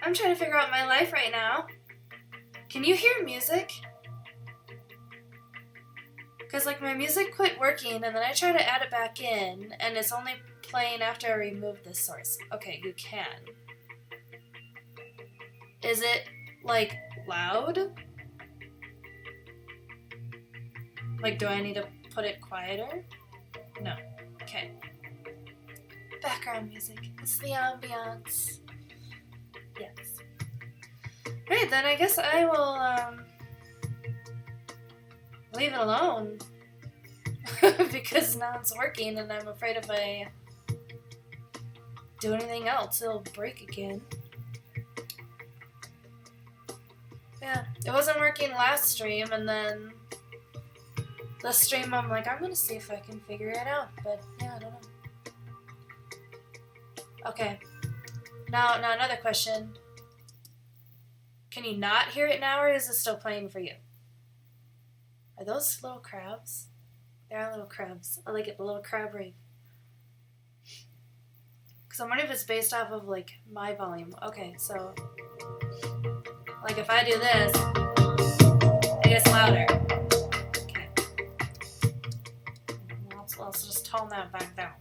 I'm trying to figure out my life right now. Can you hear music? Because, like, my music quit working, and then I try to add it back in, and it's only playing after I remove the source. Okay, you can. Is it, like, loud? Like, do I need to put it quieter? No. Okay. Background music. It's the ambiance. Yes. Right, then I guess I will, leave it alone. Because now it's working, and I'm afraid if I do anything else, it'll break again. Yeah, it wasn't working last stream, and then this stream I'm like, I'm gonna see if I can figure it out, but yeah, I don't know. Okay, now another question. Can you not hear it now, or is it still playing for you? Are those little crabs? They are little crabs. I like it, the little crab rave. Because I'm wondering if it's based off of, like, my volume. Okay, so, like, if I do this, it gets louder. Okay. Let's just tone that back down.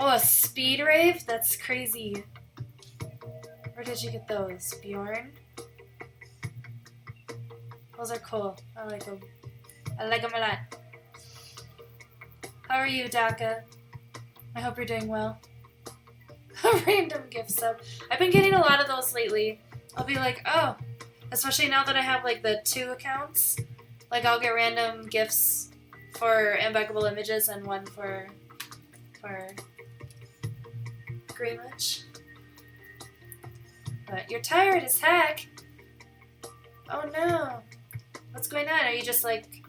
Oh, a speed rave? That's crazy. Where did you get those? Bjorn? Those are cool. I like them. I like them a lot. How are you, Daka? I hope you're doing well. A random gift sub. I've been getting a lot of those lately. I'll be like, oh, especially now that I have, like, the 2 accounts. Like, I'll get random gifts for Imbeccable Images and one for Greenwich. But you're tired as heck. Oh no. What's going on? Are you just like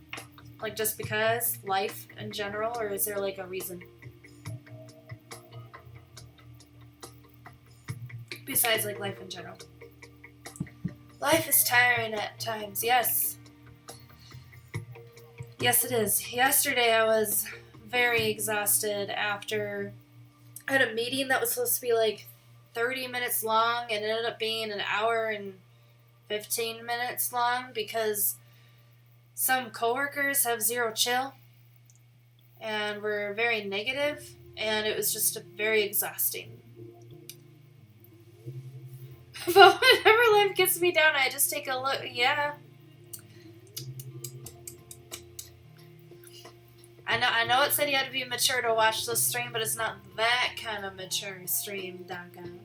just because? Life in general? Or is there like a reason? Besides like life in general. Life is tiring at times, yes. Yes it is. Yesterday I was very exhausted after I had a meeting that was supposed to be like 30 minutes long and it ended up being an hour and 15 minutes long because some coworkers have zero chill and were very negative, and it was just very exhausting. But whenever life gets me down, I just take a look. Yeah. I know it said you had to be mature to watch this stream, but it's not that kind of mature stream, Duncan.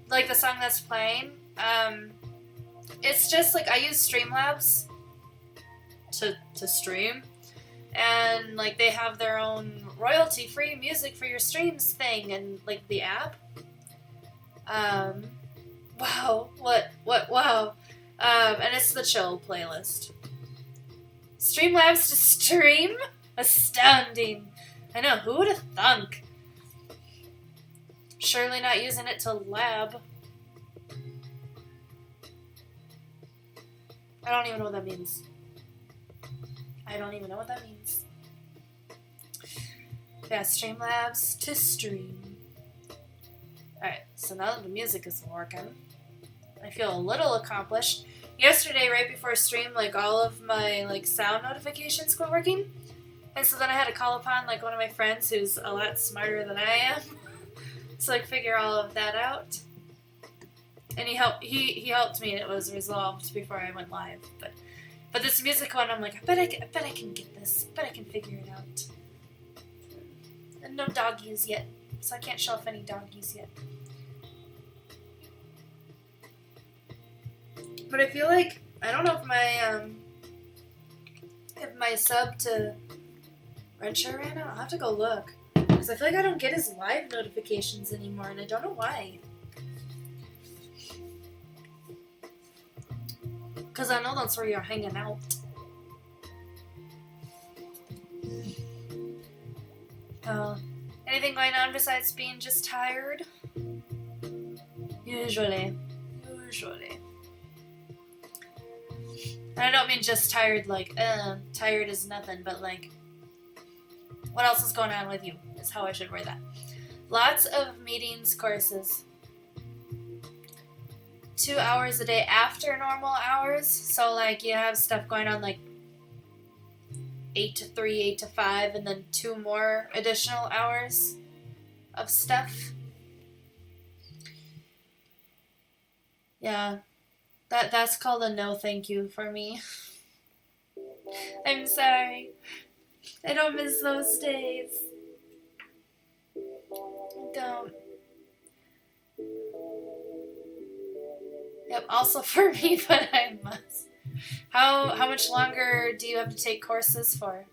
Like the song that's playing, it's just like I use Streamlabs to stream, and like they have their own royalty-free music for your streams thing, and like the app. Wow, wow. And it's the chill playlist. Streamlabs to stream? Astounding. I know, who would have thunk? Surely not using it to lab. I don't even know what that means. Yeah, Streamlabs to stream. Alright, so now that the music is working, I feel a little accomplished. Yesterday, right before stream, like all of my like sound notifications quit working. And so then I had to call upon like one of my friends who's a lot smarter than I am. So like figure all of that out. And he helped me, and it was resolved before I went live. But this music one, I'm like, I bet I can get this. I bet I can figure it out. And no doggies yet, so I can't show off any doggies yet. But I feel like I don't know if my sub to Renshaw ran out. I'll have to go look, because I feel like I don't get his live notifications anymore, and I don't know why. Because I know that's where you're hanging out. Anything going on besides being just tired? Usually. And I don't mean just tired like, tired is nothing, but like, what else is going on with you? is how I should word that. Lots of meetings, courses. 2 hours a day after normal hours. So like you have stuff going on like 8 to 3, 8 to 5, and then 2 more additional hours of stuff. Yeah, that's called a no thank you for me. I'm sorry. I don't miss those days. I don't. Yep, also for me, but I must. How much longer do you have to take courses for?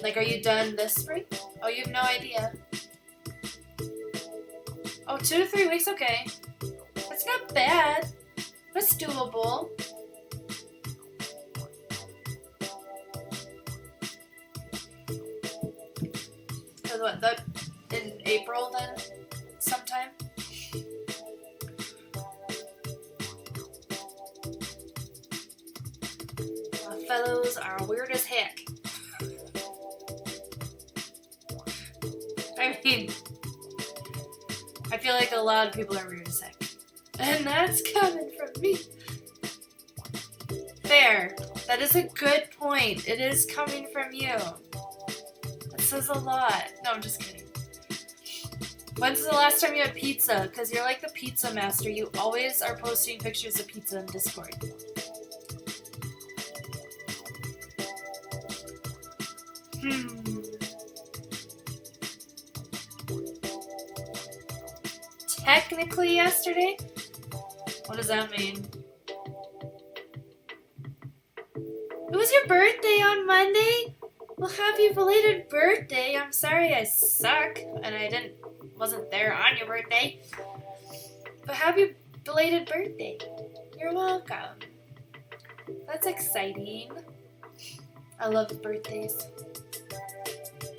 Like, are you done this spring? Oh, you have no idea. Oh, 2 to 3 weeks, okay. That's not bad. That's doable. So what, that in April then? Sometime? Fellows are weird as heck. I mean, I feel like a lot of people are weird as heck. And that's coming from me. Fair. That is a good point. It is coming from you. That says a lot. No, I'm just kidding. When's the last time you had pizza? Because you're like the pizza master. You always are posting pictures of pizza in Discord. Technically yesterday? What does that mean? It was your birthday on Monday? Well, happy belated birthday. I'm sorry I suck and I wasn't there on your birthday. But happy belated birthday. You're welcome. That's exciting. I love birthdays.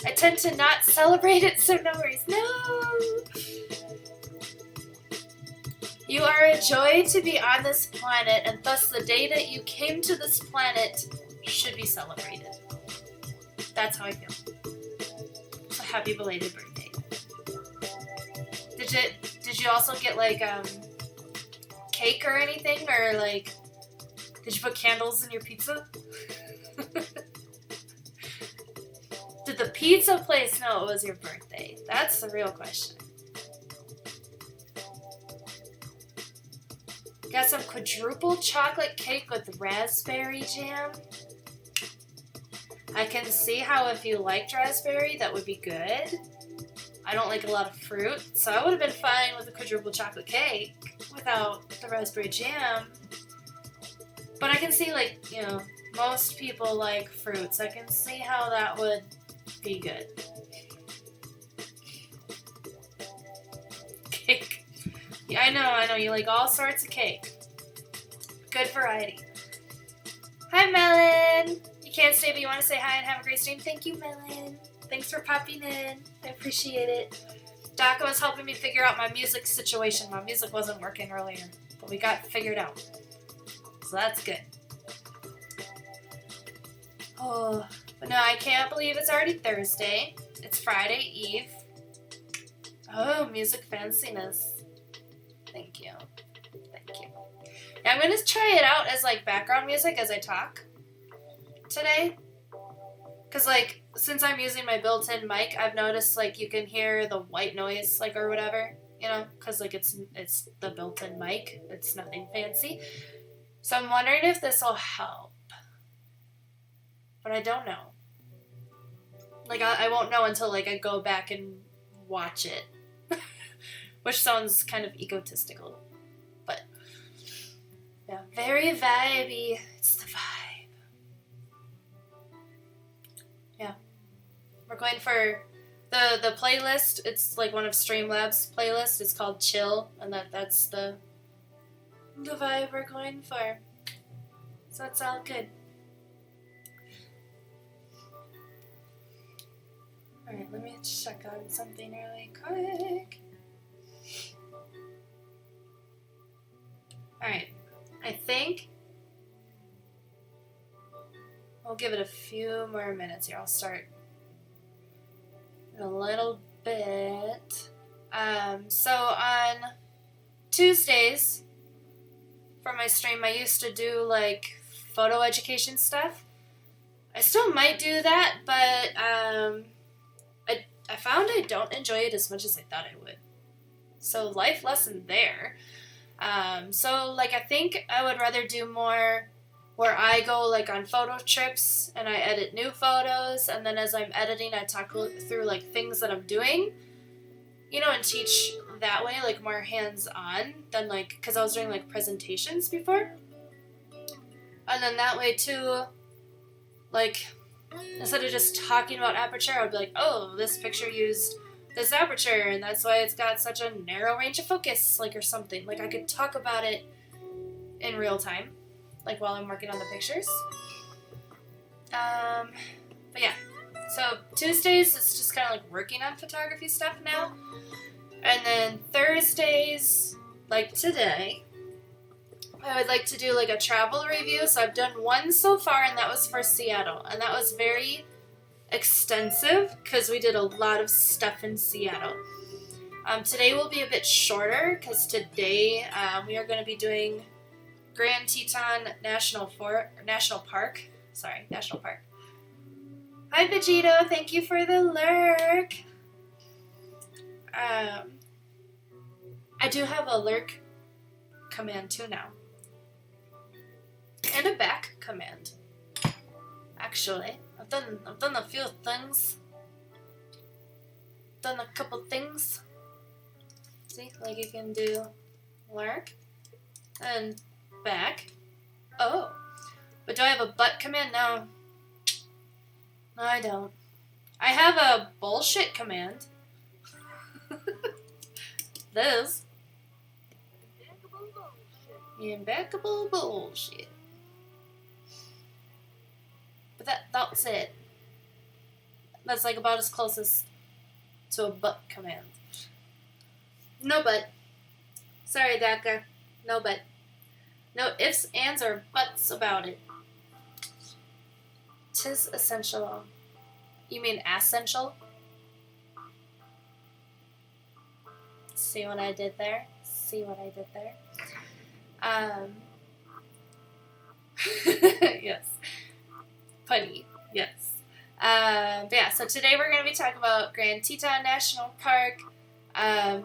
I tend to not celebrate it, so no worries. No! You are a joy to be on this planet, and thus the day that you came to this planet should be celebrated. That's how I feel. So happy belated birthday. Did you also get like cake or anything, or like did you put candles in your pizza? Did the pizza place know it was your birthday? That's the real question. Got some quadruple chocolate cake with raspberry jam. I can see how if you liked raspberry, that would be good. I don't like a lot of fruit, so I would have been fine with a quadruple chocolate cake without the raspberry jam. But I can see, like, you know, most people like fruits. I can see how that would be good. Cake. Yeah, I know. You like all sorts of cake. Good variety. Hi, Melon. You can't stay, but you want to say hi and have a great stream. Thank you, Melon. Thanks for popping in. I appreciate it. Daka was helping me figure out my music situation. My music wasn't working earlier, but we got figured out. So that's good. Oh, but no, I can't believe it's already Thursday. It's Friday Eve. Oh, music fanciness. Thank you. Yeah, I'm going to try it out as, like, background music as I talk today. Because, like, since I'm using my built-in mic, I've noticed, like, you can hear the white noise, like, or whatever, you know? Because, like, it's the built-in mic. It's nothing fancy. So I'm wondering if this will help. But I don't know. Like, I won't know until, like, I go back and watch it. Which sounds kind of egotistical. But, yeah, very vibey. It's the vibe. Yeah. We're going for the playlist. It's, like, one of Streamlabs' playlists. It's called Chill. And that's the vibe we're going for. So it's all good. Alright, let me check on something really quick. Alright, I think we'll give it a few more minutes here. I'll start in a little bit. So on Tuesdays for my stream, I used to do like photo education stuff. I still might do that, but I found I don't enjoy it as much as I thought I would. So life lesson there. So like I think I would rather do more where I go like on photo trips and I edit new photos, and then as I'm editing I talk through like things that I'm doing, you know, and teach that way, like more hands-on than like, because I was doing like presentations before. And then that way too, like instead of just talking about aperture, I would be like, oh, this picture used this aperture and that's why it's got such a narrow range of focus, like, or something. Like I could talk about it in real time, like while I'm working on the pictures. But yeah, so Tuesdays it's just kind of like working on photography stuff now. And then Thursdays, like today, I would like to do like a travel review. So I've done one so far, and that was for Seattle. And that was very extensive because we did a lot of stuff in Seattle. Today will be a bit shorter because today we are going to be doing Grand Teton National Park. Hi, Vegito. Thank you for the lurk. I do have a lurk command too now. And a back command. Actually, I've done a few things. Done a couple things. See, like you can do lurk and back. Oh, but do I have a butt command? No. No, I don't. I have a bullshit command. This. Imbeccable Bullshit. But that's it. That's like about as close as to a butt command. No but. Sorry, Daka. No but. No ifs, ands, or buts about it. 'Tis essential. You mean essential? See what I did there? See what I did there? Yes. Punny. Yes. But yeah, so today we're going to be talking about Grand Teton National Park.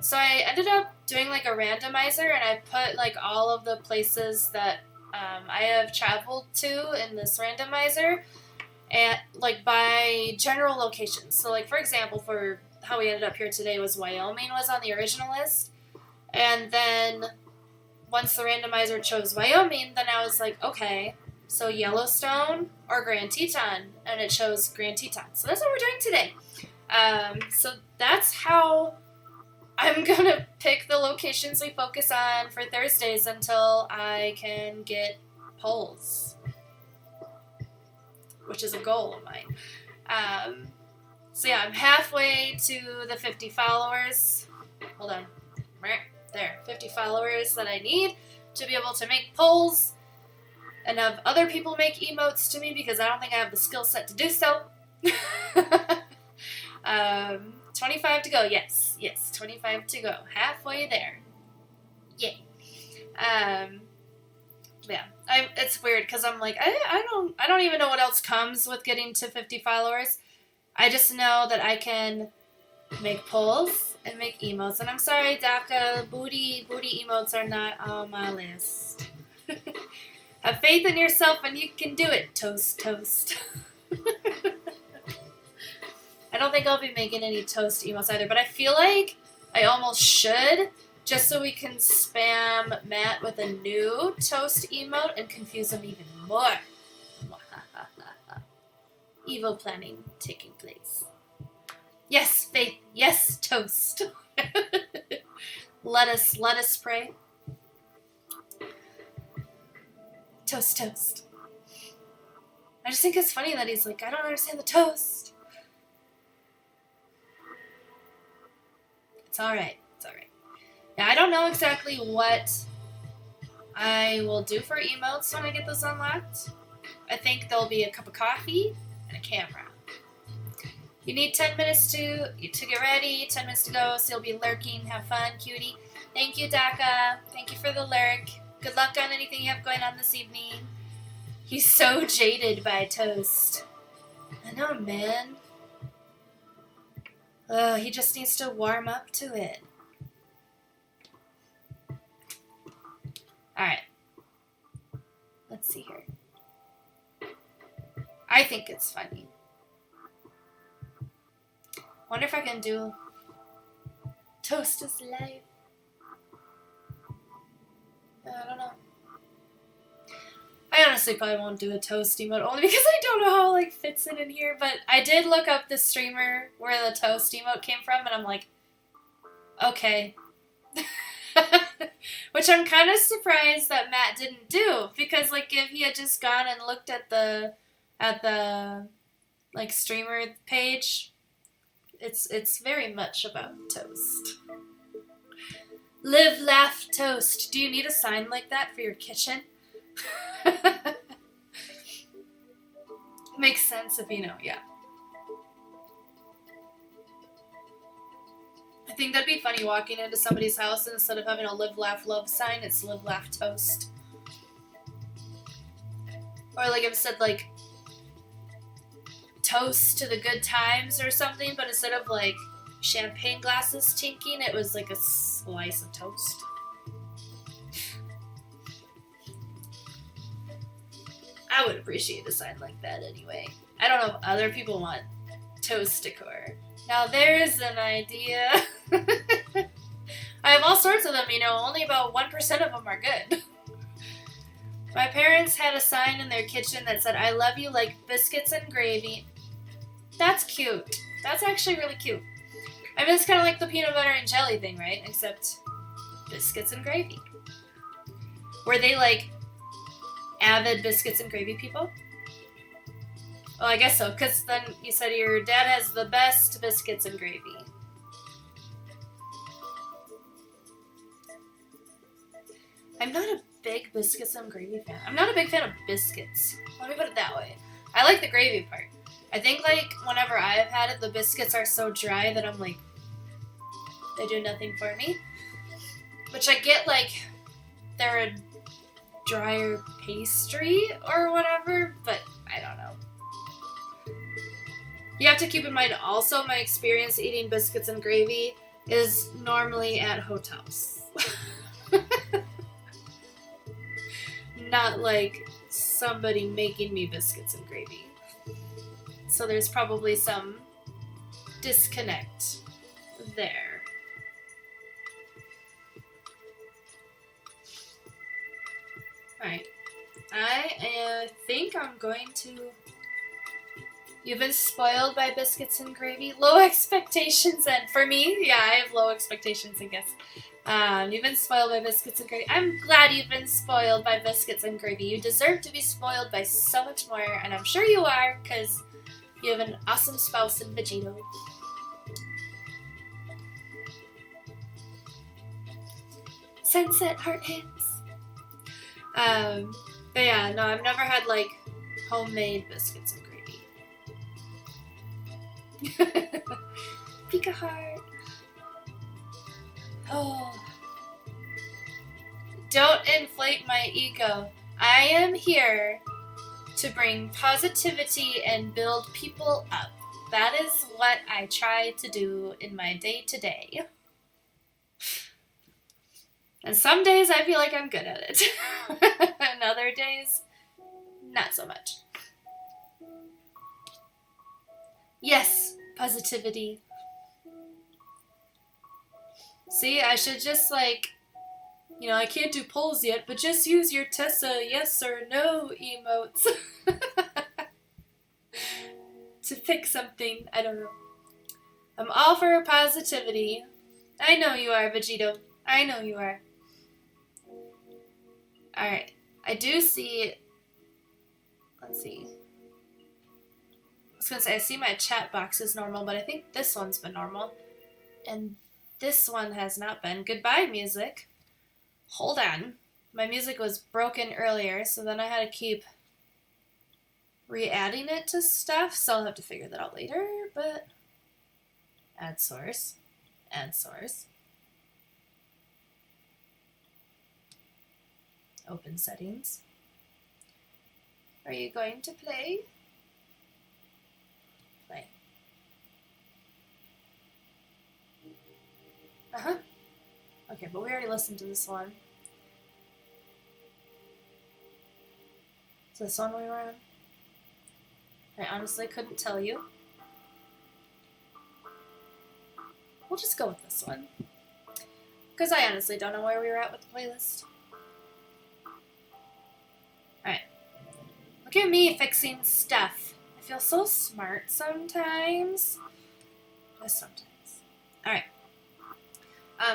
So I ended up doing like a randomizer, and I put like all of the places that I have traveled to in this randomizer, and like by general locations. So like for example, for how we ended up here today was Wyoming was on the original list, and then once the randomizer chose Wyoming, then I was like, okay, so Yellowstone or Grand Teton, and it chose Grand Teton. So that's what we're doing today. So that's how I'm gonna pick the locations we focus on for Thursdays until I can get polls, which is a goal of mine. So yeah, I'm halfway to the 50 followers. Hold on. Right there. 50 followers that I need to be able to make polls and have other people make emotes to me, because I don't think I have the skill set to do so. 25 to go. Yes, 25 to go. Halfway there. Yay. Yeah, it's weird because I'm like, I don't even know what else comes with getting to 50 followers. I just know that I can make polls and make emotes. And I'm sorry, Daka, booty emotes are not on my list. Have faith in yourself and you can do it. Toast. I don't think I'll be making any toast emotes either, but I feel like I almost should, just so we can spam Matt with a new toast emote and confuse him even more. Evil planning taking place. Yes, faith. Yes, toast. Let us pray. Toast. I just think it's funny that he's like, I don't understand the toast. It's alright. Yeah, I don't know exactly what I will do for emotes when I get those unlocked. I think there'll be a cup of coffee a camera. You need 10 minutes to get ready, 10 minutes to go, so you'll be lurking. Have fun, cutie. Thank you, Daka. Thank you for the lurk. Good luck on anything you have going on this evening. He's so jaded by toast. I know, man. He just needs to warm up to it. Alright. Let's see here. I think it's funny. Wonder if I can do Toast is Life. I don't know. I honestly probably won't do a toast emote only because I don't know how it fits in here, but I did look up the streamer where the toast emote came from, and I'm like, okay. Which I'm kind of surprised that Matt didn't do, because if he had just gone and looked at the streamer page, it's very much about toast. Live, laugh, toast. Do you need a sign like that for your kitchen? Makes sense if you know, yeah. I think that'd be funny walking into somebody's house and instead of having a live, laugh, love sign, it's live, laugh, toast. Or if it said toast to the good times or something, but instead of champagne glasses tinking, it was a slice of toast. I would appreciate a sign like that anyway. I don't know if other people want toast decor. Now there's an idea. I have all sorts of them, only about 1% of them are good. My parents had a sign in their kitchen that said, "I love you like biscuits and gravy." That's cute. That's actually really cute. I mean, it's kind of like the peanut butter and jelly thing, right? Except biscuits and gravy. Were they avid biscuits and gravy people? Well, I guess so, because then you said your dad has the best biscuits and gravy. I'm not a big biscuits and gravy fan. I'm not a big fan of biscuits. Let me put it that way. I like the gravy part. I think whenever I've had it, the biscuits are so dry that I'm they do nothing for me. Which I get they're a drier pastry or whatever, but I don't know. You have to keep in mind also my experience eating biscuits and gravy is normally at hotels. Not somebody making me biscuits and gravy. So there's probably some disconnect there. Alright. I think I'm going to... You've been spoiled by biscuits and gravy? Low expectations, and for me, yeah, I have low expectations, I guess. You've been spoiled by biscuits and gravy. I'm glad you've been spoiled by biscuits and gravy. You deserve to be spoiled by so much more, and I'm sure you are, because you have an awesome spouse in Vegito. Sunset heart hands. But yeah, no, I've never had homemade biscuits and gravy. Pika heart. Oh. Don't inflate my ego. I am here to bring positivity and build people up. That is what I try to do in my day-to-day. And some days I feel like I'm good at it. And other days, not so much. Yes, positivity. See, I should just I can't do polls yet, but just use your Tessa yes or no emotes to pick something. I don't know. I'm all for positivity. I know you are, Vegito. I know you are. Alright. I do see... Let's see. I was going to say, I see my chat box is normal, but I think this one's been normal. And this one has not been. Goodbye, music. Hold on. My music was broken earlier, so then I had to keep re-adding it to stuff, so I'll have to figure that out later, but add source, open settings. Are you going to play? Play. Okay, but we already listened to this one. Is this one we were on? I honestly couldn't tell you. We'll just go with this one. Because I honestly don't know where we were at with the playlist. Alright. Look at me fixing stuff. I feel so smart sometimes. Just sometimes. Alright.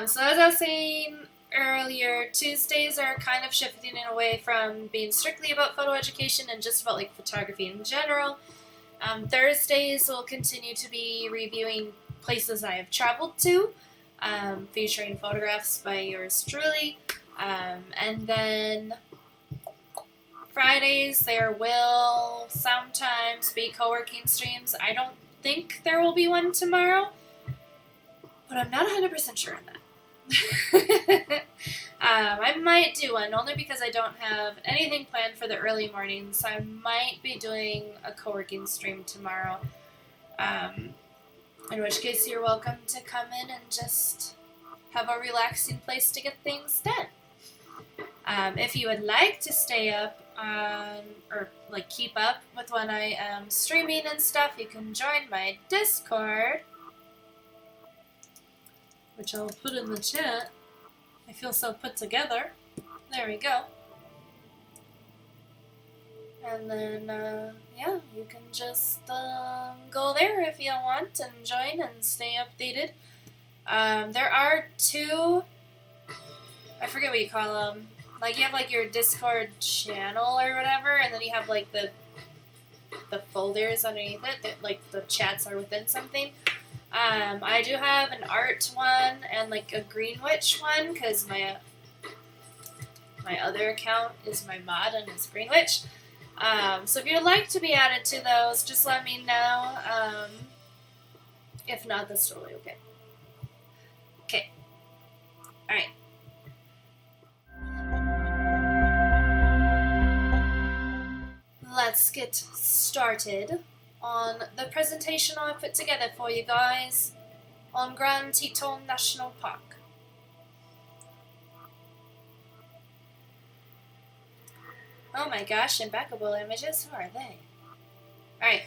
So as I was saying earlier, Tuesdays are kind of shifting away from being strictly about photo education and just about like photography in general. Thursdays will continue to be reviewing places I have traveled to, featuring photographs by yours truly. And then Fridays there will sometimes be co-working streams. I don't think there will be one tomorrow, but I'm not 100% sure on that. I might do one, only because I don't have anything planned for the early mornings, so I might be doing a co-working stream tomorrow, in which case you're welcome to come in and just have a relaxing place to get things done. If you would like to stay up on, or like keep up with when I am streaming and stuff, you can join my Discord, which I'll put in the chat. I feel so put together. There we go. And then, yeah, you can just go there if you want and join and stay updated. There are two, I forget what you call them. Like, you have, like, your Discord channel or whatever, and then you have, like, the folders underneath it that, like, the chats are within something. I do have an art one and like a Green Witch one, because my other account is my mod and it's Green Witch. So if you'd like to be added to those, just let me know. If not, that's totally okay. Okay. Alright. Let's get started on the presentation I put together for you guys on Grand Tetons National Park. Oh my gosh, Imbeccable Images, who are they? Alright,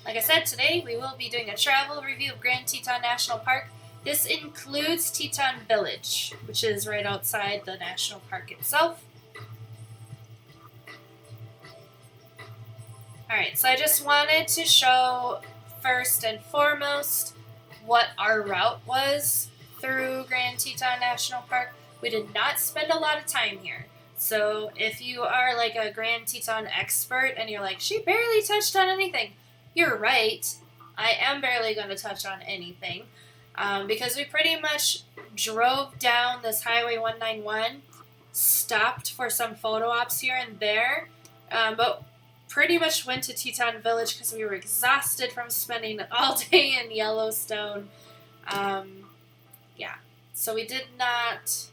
like I said, today we will be doing a travel review of Grand Tetons National Park. This includes Teton Village, which is right outside the national park itself. Alright, so I just wanted to show first and foremost what our route was through Grand Tetons National Park. We did not spend a lot of time here. So if you are like a Grand Tetons expert and you're like, she barely touched on anything, you're right. I am barely going to touch on anything. Because we pretty much drove down this Highway 191, stopped for some photo ops here and there, but pretty much went to Teton Village because we were exhausted from spending all day in Yellowstone. Yeah, so we did not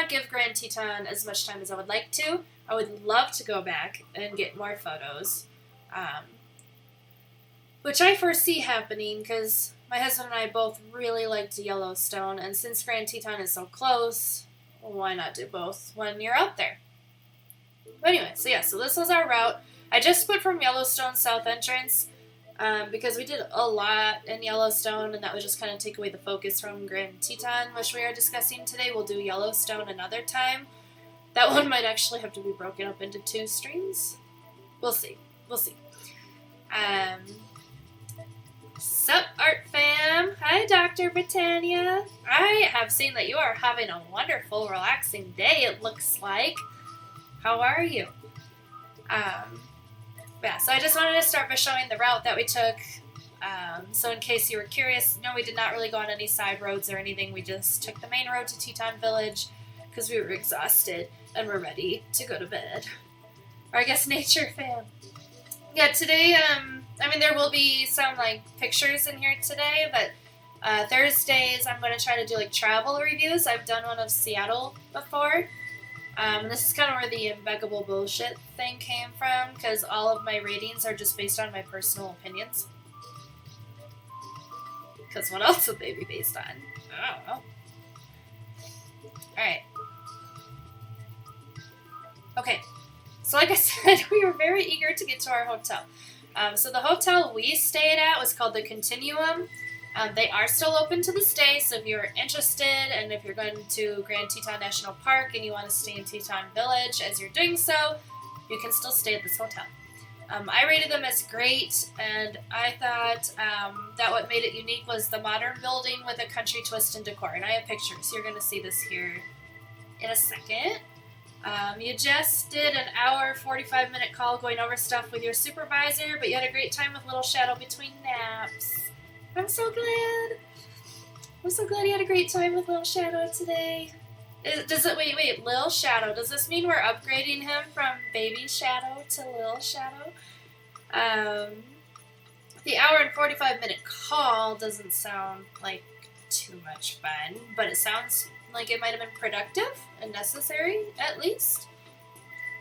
give Grand Tetons as much time as I would like to. I would love to go back and get more photos, which I foresee happening because my husband and I both really liked Yellowstone, and since Grand Tetons is so close, well, why not do both when you're out there? But anyway, so yeah, so this was our route. I just put from Yellowstone South Entrance because we did a lot in Yellowstone, and that would just kind of take away the focus from Grand Tetons, which we are discussing today. We'll do Yellowstone another time. That one might actually have to be broken up into 2 streams. We'll see. We'll see. Sup, Art Fam? Hi, Dr. Britannia. I have seen that you are having a wonderful, relaxing day, it looks like. How are you? Yeah, so I just wanted to start by showing the route that we took. So in case you were curious, no, we did not really go on any side roads or anything. We just took the main road to Teton Village because we were exhausted and we're ready to go to bed. Or I guess Nature Fam. Yeah, today, I mean, there will be some, like, pictures in here today, but Thursdays I'm going to try to do, like, travel reviews. I've done one of Seattle before. This is kind of where the Imbeccable Bullshit thing came from, because all of my ratings are just based on my personal opinions. Because what else would they be based on? I don't know. Alright. Okay. So like I said, we were very eager to get to our hotel. So the hotel we stayed at was called the Continuum. They are still open to this day, so if you're interested and if you're going to Grand Teton National Park and you want to stay in Teton Village as you're doing so, you can still stay at this hotel. I rated them as great, and I thought that what made it unique was the modern building with a country twist and decor. And I have pictures, so you're going to see this here in a second. You just did an hour, 45-minute call going over stuff with your supervisor, but you had a great time with Little Shadow between naps. I'm so glad. I'm so glad you had a great time with Little Shadow today. Wait, Lil Shadow. Does this mean we're upgrading him from Baby Shadow to Lil Shadow? The hour and 45-minute call doesn't sound like too much fun, but it sounds like it might have been productive and necessary, at least.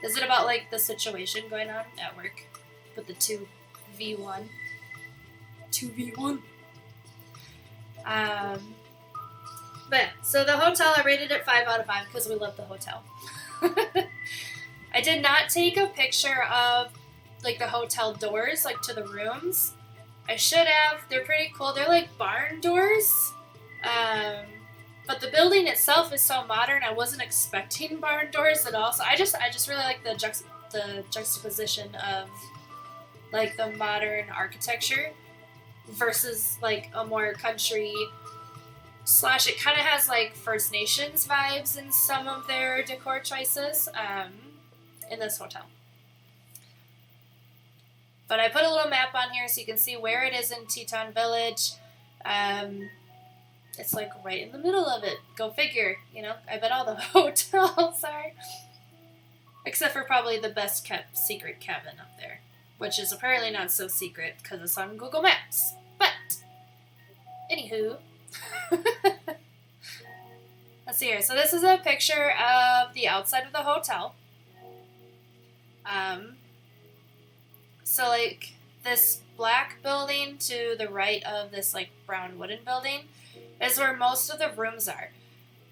Is it about, like, the situation going on at work with the 2v1? 2v1? But yeah, so the hotel, I rated it 5 out of 5 because we love the hotel. I did not take a picture of, like, the hotel doors, like, to the rooms. I should have. They're pretty cool. They're like barn doors. But the building itself is so modern, I wasn't expecting barn doors at all. So I just really like the juxtaposition of, like, the modern architecture versus, like, a more country / it kind of has, like, First Nations vibes in some of their decor choices in this hotel. But I put a little map on here so you can see where it is in Teton Village. It's, like, right in the middle of it. Go figure, you know. I bet all the hotels are. Except for probably the best kept secret cabin up there. Which is apparently not so secret because it's on Google Maps. But, anywho. Let's see here. So this is a picture of the outside of the hotel. So, like, this black building to the right of this, like, brown wooden building is where most of the rooms are.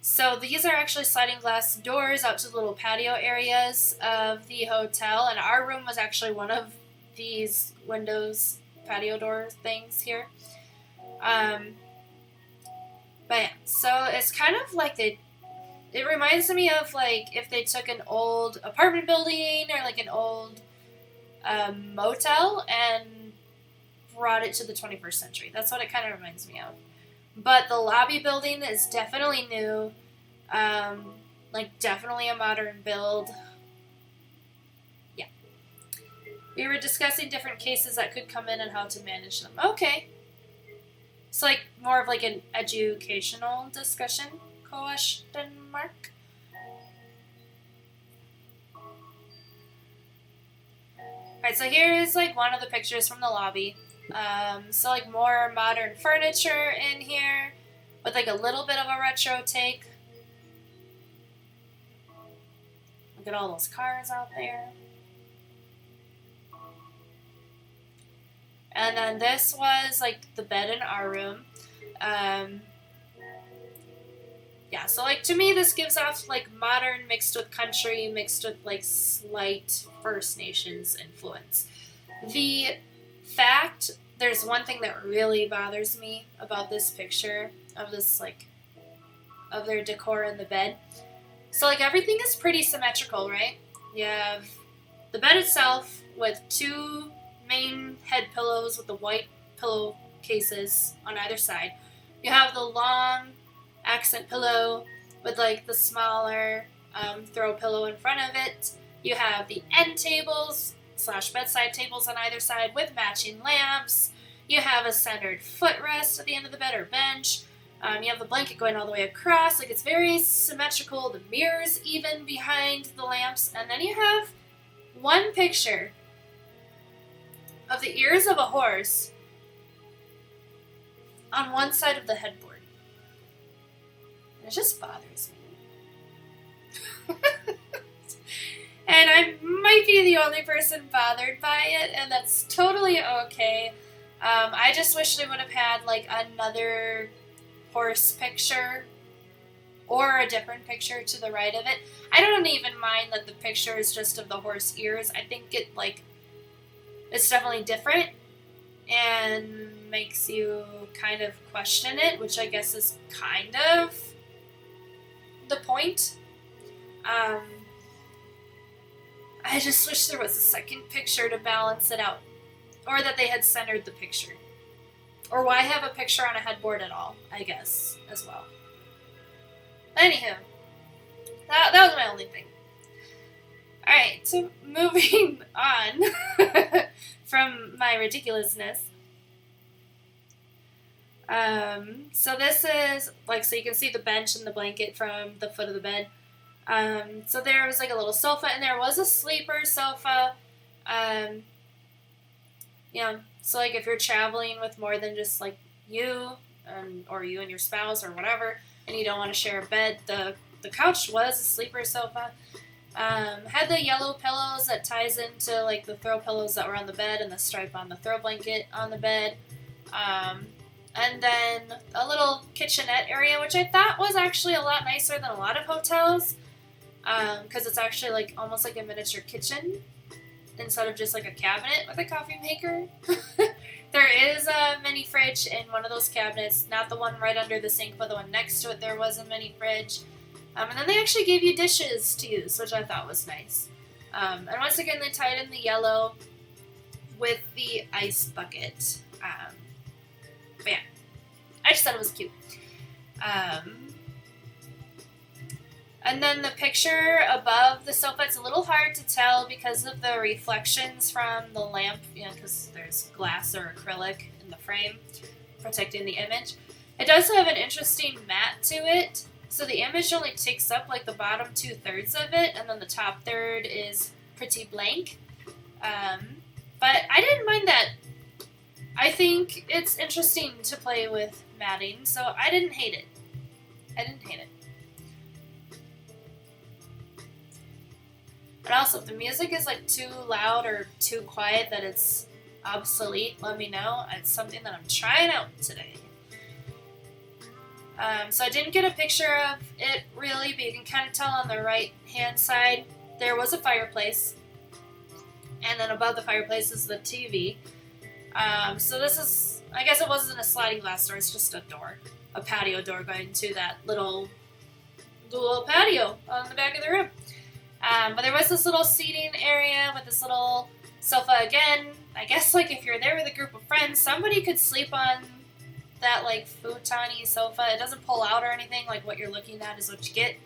So these are actually sliding glass doors out to the little patio areas of the hotel, and our room was actually one of these windows, patio door things here. But yeah, so it's kind of like it reminds me of, like, if they took an old apartment building or, like, an old motel and brought it to the 21st century. That's what it kind of reminds me of. But the lobby building is definitely new. Like, definitely a modern build. Yeah. We were discussing different cases that could come in and how to manage them. Okay. It's like more of like an educational discussion, question mark. Alright, so here is, like, one of the pictures from the lobby. So, like, more modern furniture in here with, like, a little bit of a retro take. Look at all those cars out there. And then this was, like, the bed in our room. Yeah, so, like, to me, this gives off, like, modern mixed with country, mixed with, like, slight First Nations influence. The fact, there's one thing that really bothers me about this picture of this, like, of their decor in the bed. So, like, everything is pretty symmetrical, right? You have the bed itself with two main head pillows with the white pillow cases on either side. You have the long accent pillow with, like, the smaller throw pillow in front of it. You have the end tables / bedside tables on either side with matching lamps. You have a centered footrest at the end of the bed or bench. You have the blanket going all the way across. Like, it's very symmetrical. The mirrors even behind the lamps. And then you have one picture of the ears of a horse on one side of the headboard. It just bothers me. And I might be the only person bothered by it, and that's totally okay. I just wish they would have had like another horse picture or a different picture to the right of it. I don't even mind that the picture is just of the horse ears. I think it's definitely different and makes you kind of question it, which I guess is kind of the point. I just wish there was a second picture to balance it out. Or that they had centered the picture. Or why have a picture on a headboard at all, I guess, as well. Anywho, that was my only thing. Alright, so moving on from my ridiculousness. So this is, so you can see the bench and the blanket from the foot of the bed. So there was like a little sofa, and there was a sleeper sofa. So like if you're traveling with more than just like you, or you and your spouse or whatever, and you don't want to share a bed, the couch was a sleeper sofa. Had the yellow pillows that ties into like the throw pillows that were on the bed and the stripe on the throw blanket on the bed. And then a little kitchenette area, which I thought was actually a lot nicer than a lot of hotels. Because it's actually like almost like a miniature kitchen instead of just like a cabinet with a coffee maker. There is a mini fridge in one of those cabinets, not the one right under the sink, but the one next to it. There was a mini fridge. And then they actually gave you dishes to use, which I thought was nice. And once again, they tied in the yellow with the ice bucket. But yeah, I just thought it was cute. And then the picture above the sofa, it's a little hard to tell because of the reflections from the lamp, because there's glass or acrylic in the frame protecting the image. It does have an interesting mat to it, so the image only takes up like the bottom 2/3 of it, and then the top third is pretty blank. But I didn't mind that. I think it's interesting to play with matting, so I didn't hate it. But also, if the music is like too loud or too quiet that it's obsolete, let me know. It's something that I'm trying out today. So I didn't get a picture of it really, but you can kind of tell on the right hand side there was a fireplace, and then above the fireplace is the TV. So this is, I guess it wasn't a sliding glass door, it's just a door, a patio door going to that little patio on the back of the room. But there was this little seating area with this little sofa again. I guess like if you're there with a group of friends, somebody could sleep on that like futon-y sofa. It doesn't pull out or anything, like what you're looking at is what you get,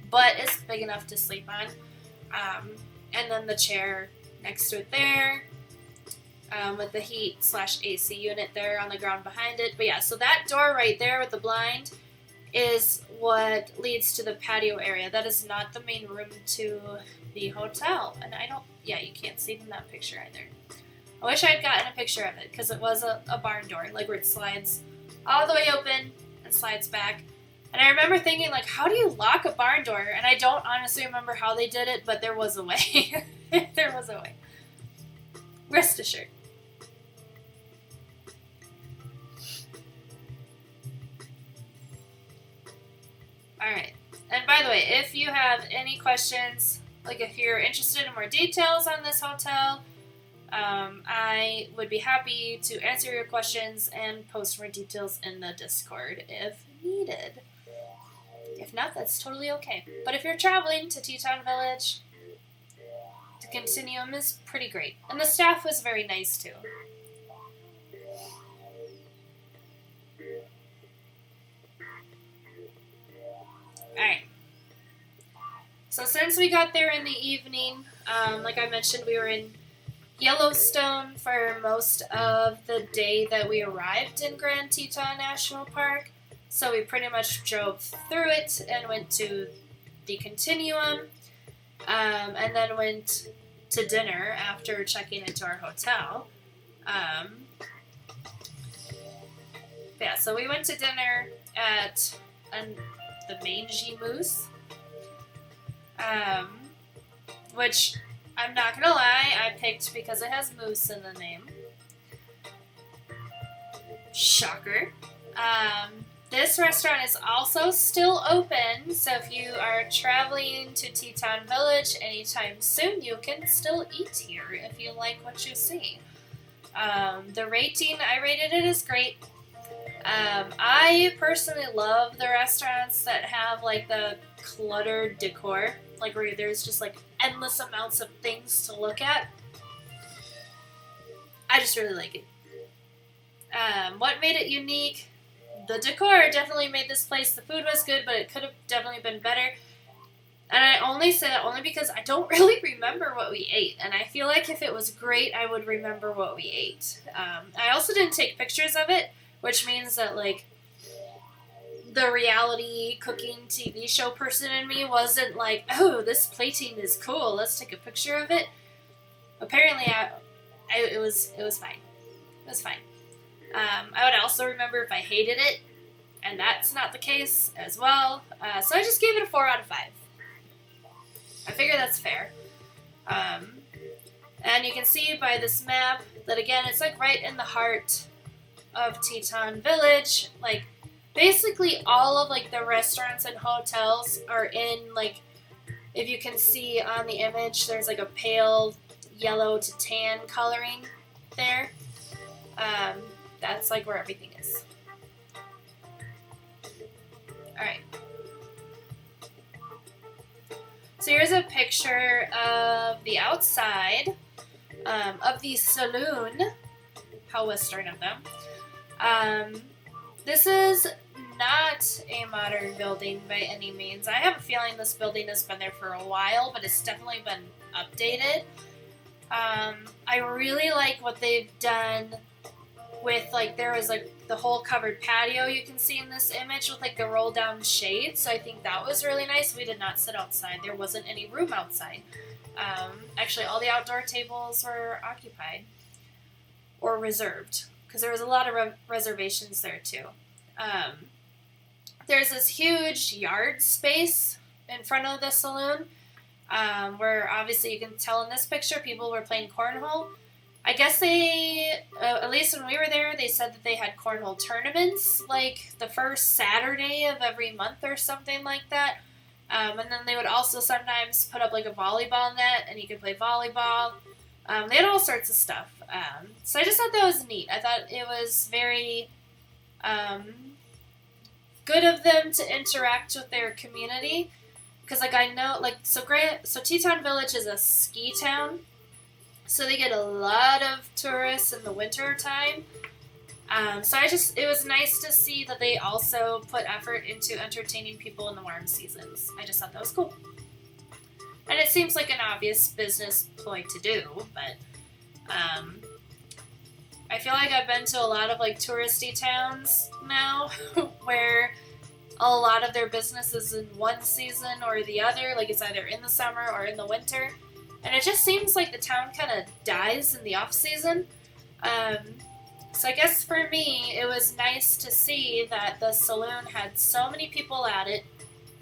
but it's big enough to sleep on. And then the chair next to it there, with the heat/AC unit there on the ground behind it. But yeah, so that door right there with the blind is what leads to the patio area. That is not the main room to the hotel. And you can't see from that picture either. I wish I had gotten a picture of it, because it was a barn door, like where it slides all the way open and slides back. And I remember thinking, like, how do you lock a barn door? And I don't honestly remember how they did it, but there was a way. There was a way. Rest assured. Alright, and by the way, if you have any questions, like if you're interested in more details on this hotel, I would be happy to answer your questions and post more details in the Discord if needed. If not, that's totally okay. But if you're traveling to Teton Village, the Continuum is pretty great. And the staff was very nice too. Alright. So since we got there in the evening, like I mentioned, we were in Yellowstone for most of the day that we arrived in Grand Teton National Park. So we pretty much drove through it and went to the Continuum, and then went to dinner after checking into our hotel. Yeah, so we went to dinner at the Mangy Moose, which I'm not gonna lie, I picked because it has moose in the name. Shocker. This restaurant is also still open, so if you are traveling to Teton Village anytime soon, you can still eat here if you like what you see. The rating, I rated it as great. I personally love the restaurants that have like the cluttered decor, like where there's just like endless amounts of things to look at. I just really like it. What made it unique? The decor definitely made this place. The food was good, but it could have definitely been better. And I only say that only because I don't really remember what we ate. And I feel like if it was great, I would remember what we ate. I also didn't take pictures of it, which means that, like, the reality cooking TV show person in me wasn't like, oh, this plating is cool, let's take a picture of it. Apparently, it was fine. It was fine. I would also remember if I hated it, and that's not the case as well. So I just gave it a 4 out of 5. I figure that's fair. And you can see by this map that, again, it's like right in the heart of Teton Village. Like, basically all of like the restaurants and hotels are in, like, if you can see on the image, there's like a pale yellow to tan coloring there. That's like where everything is. Alright. So here's a picture of the outside of the saloon. How Western of them. This is not a modern building by any means. I have a feeling this building has been there for a while, but it's definitely been updated. I really like what they've done with, like, there was like the whole covered patio you can see in this image with like the roll down shades. So I think that was really nice. We did not sit outside. There wasn't any room outside. Actually, all the outdoor tables were occupied or reserved because there was a lot of reservations there too. There's this huge yard space in front of the saloon where obviously you can tell in this picture people were playing cornhole. I guess they, at least when we were there, they said that they had cornhole tournaments like the first Saturday of every month or something like that. And then they would also sometimes put up like a volleyball net and you could play volleyball. They had all sorts of stuff. So I just thought that was neat. I thought it was very good of them to interact with their community. Because, like, I know, like, so Teton Village is a ski town. So they get a lot of tourists in the winter time. So it was nice to see that they also put effort into entertaining people in the warm seasons. I just thought that was cool. And it seems like an obvious business ploy to do, but I feel like I've been to a lot of like touristy towns now where a lot of their business is in one season or the other, like it's either in the summer or in the winter. And it just seems like the town kind of dies in the off season. So I guess for me, it was nice to see that the saloon had so many people at it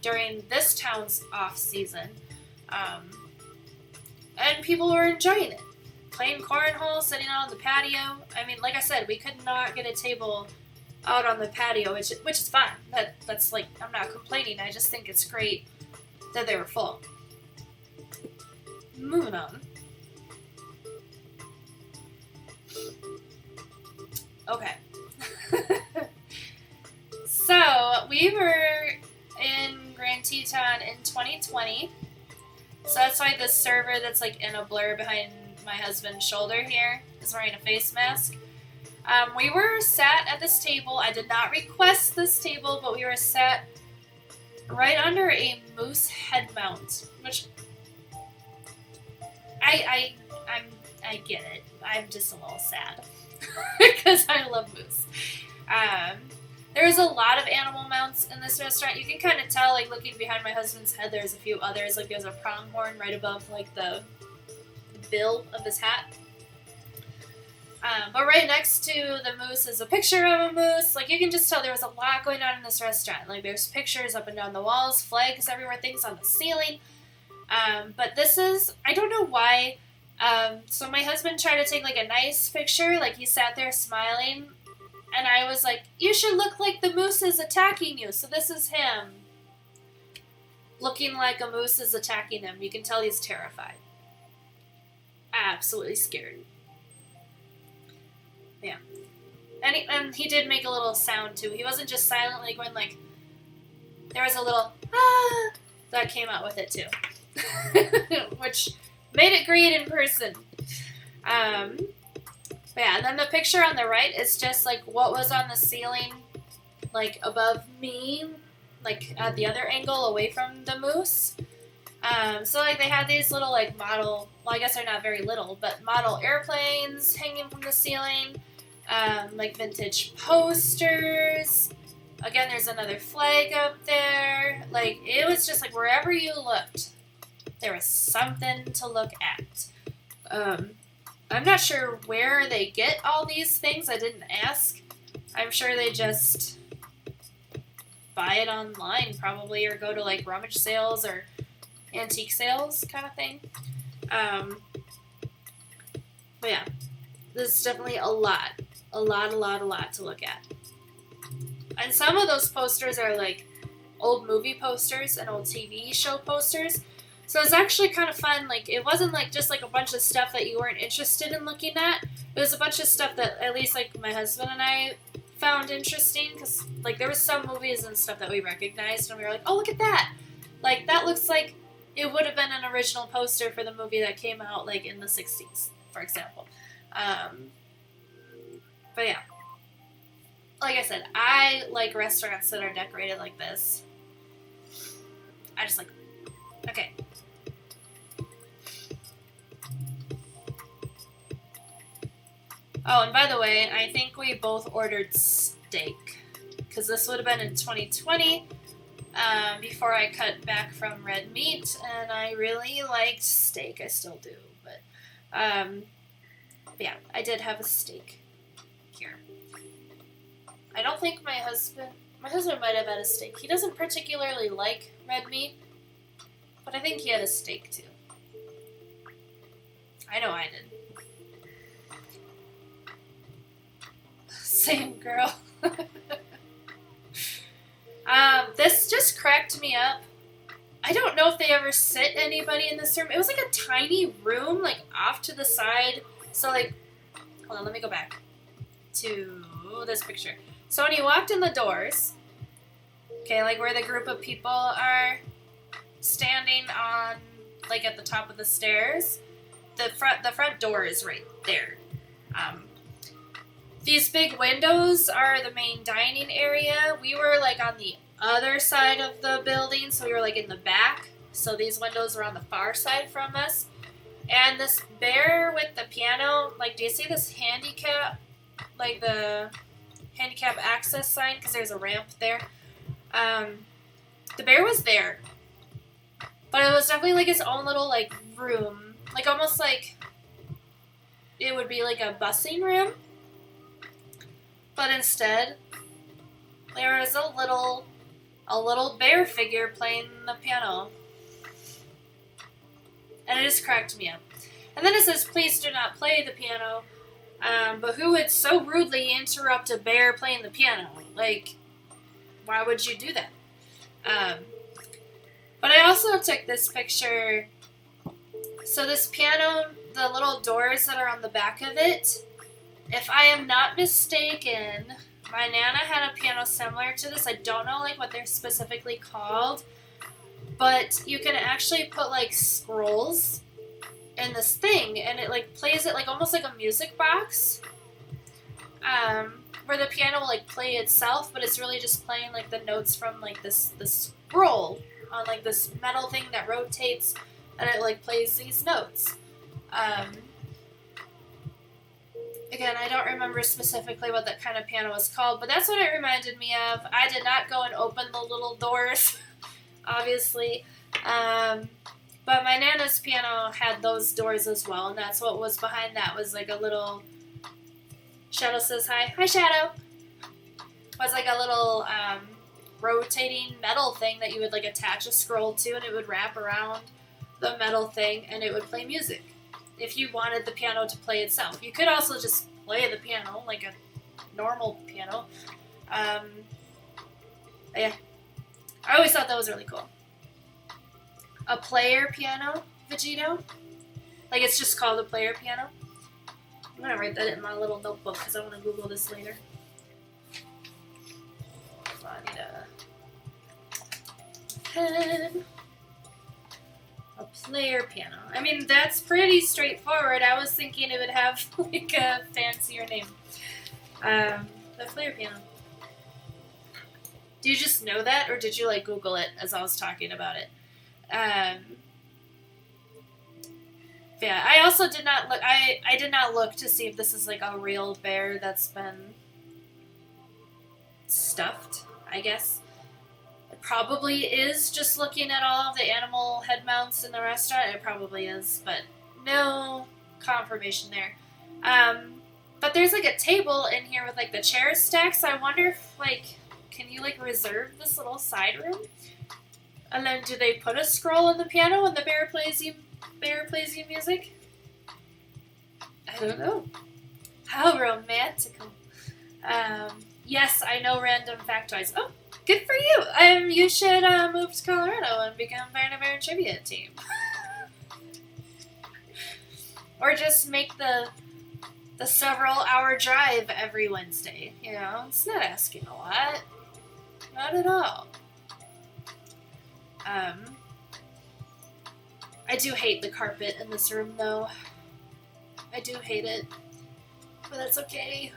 during this town's off season. And people were enjoying it. Playing cornhole, sitting out on the patio. I mean, like I said, we could not get a table out on the patio, which is fine. That's like, I'm not complaining. I just think it's great that they were full. Moving on. Okay. So, we were in Grand Teton in 2020. So that's why this server that's like in a blur behind my husband's shoulder here is wearing a face mask. We were sat at this table. I did not request this table, but we were sat right under a moose head mount, which I get it. I'm just a little sad because I love moose. There's a lot of animal mounts in this restaurant. You can kind of tell, like, looking behind my husband's head, there's a few others. Like, there's a pronghorn right above, like, the bill of his hat. But right next to the moose is a picture of a moose. Like, you can just tell there was a lot going on in this restaurant. Like, there's pictures up and down the walls, flags everywhere, things on the ceiling. But this is, I don't know why. So my husband tried to take, like, a nice picture. Like, he sat there smiling. And I was like, you should look like the moose is attacking you. So this is him looking like a moose is attacking him. You can tell he's terrified. Absolutely scared. Yeah. And he did make a little sound, too. He wasn't just silently going, like, there was a little, ah, that came out with it, too. Which made it great in person. But yeah, and then the picture on the right is just, like, what was on the ceiling, like, above me, like, at the other angle away from the moose. So, like, they had these little, like, model, well, I guess they're not very little, but model airplanes hanging from the ceiling. Like vintage posters. Again, there's another flag up there. Like, it was just like wherever you looked, there was something to look at. I'm not sure where they get all these things. I didn't ask. I'm sure they just buy it online probably, or go to like rummage sales or antique sales kind of thing. But yeah, this is definitely a lot to look at. And some of those posters are like old movie posters and old TV show posters. So it's actually kind of fun. Like, it wasn't like just like a bunch of stuff that you weren't interested in looking at. It was a bunch of stuff that at least like my husband and I found interesting, because like there was some movies and stuff that we recognized and we were like, oh, look at that. Like, that looks like it would have been an original poster for the movie that came out like in the 60s, for example. But yeah, like I said, I like restaurants that are decorated like this. I just like, okay. Oh, and by the way, I think we both ordered steak, because this would have been in 2020, before I cut back from red meat, and I really liked steak. I still do, but yeah, I did have a steak here. I don't think my husband might have had a steak. He doesn't particularly like red meat, but I think he had a steak too. I know I did. Same girl. This just cracked me up. I don't know if they ever sit anybody in this room. It was like a tiny room, like off to the side. So like, hold on, let me go back to this picture. So when you walked in the doors, okay, like where the group of people are standing on, like at the top of the stairs, the front door is right there. These big windows are the main dining area. We were like on the other side of the building, so we were like in the back. So these windows were on the far side from us. And this bear with the piano, like, do you see this handicap, like the handicap access sign? Because there's a ramp there. The bear was there. But it was definitely like its own little like room. Like almost like it would be like a busing room. But instead, there was a little bear figure playing the piano. And it just cracked me up. And then it says, please do not play the piano. But who would so rudely interrupt a bear playing the piano? Like, why would you do that? But I also took this picture. So this piano, the little doors that are on the back of it, if I am not mistaken, my Nana had a piano similar to this. I don't know like what they're specifically called, but you can actually put like scrolls in this thing, and it like plays it like almost like a music box, where the piano will like play itself, but it's really just playing like the notes from like this scroll on like this metal thing that rotates, and it like plays these notes. Again, I don't remember specifically what that kind of piano was called, but that's what it reminded me of. I did not go and open the little doors, obviously. But my Nana's piano had those doors as well, and that's what was behind that, was like a little Shadow says hi. Hi, Shadow. It was like a little rotating metal thing that you would like attach a scroll to, and it would wrap around the metal thing, and it would play music if you wanted the piano to play itself. You could also just play the piano like a normal piano. Yeah, I always thought that was really cool. A player piano, Vegito? Like, it's just called a player piano? I'm gonna write that in my little notebook because I want to Google this later. So I need a pen. A player piano. I mean, that's pretty straightforward. I was thinking it would have like a fancier name. The player piano. Do you just know that, or did you like Google it as I was talking about it? Yeah, I also did not look. I did not look to see if this is like a real bear that's been stuffed. I guess it probably is. Just looking at all of the animal head mounts in the restaurant, it probably is, but no confirmation there. But there's like a table in here with like the chairs stacked. So I wonder if like, can you like reserve this little side room? And then do they put a scroll on the piano when the bear plays you music? I don't know. How romantical. Yes, I know random factoids. Oh, good for you. You should move to Colorado and become part of our trivia team. Or just make the several-hour drive every Wednesday. You know, it's not asking a lot. Not at all. I do hate the carpet in this room, though. I do hate it. But that's okay.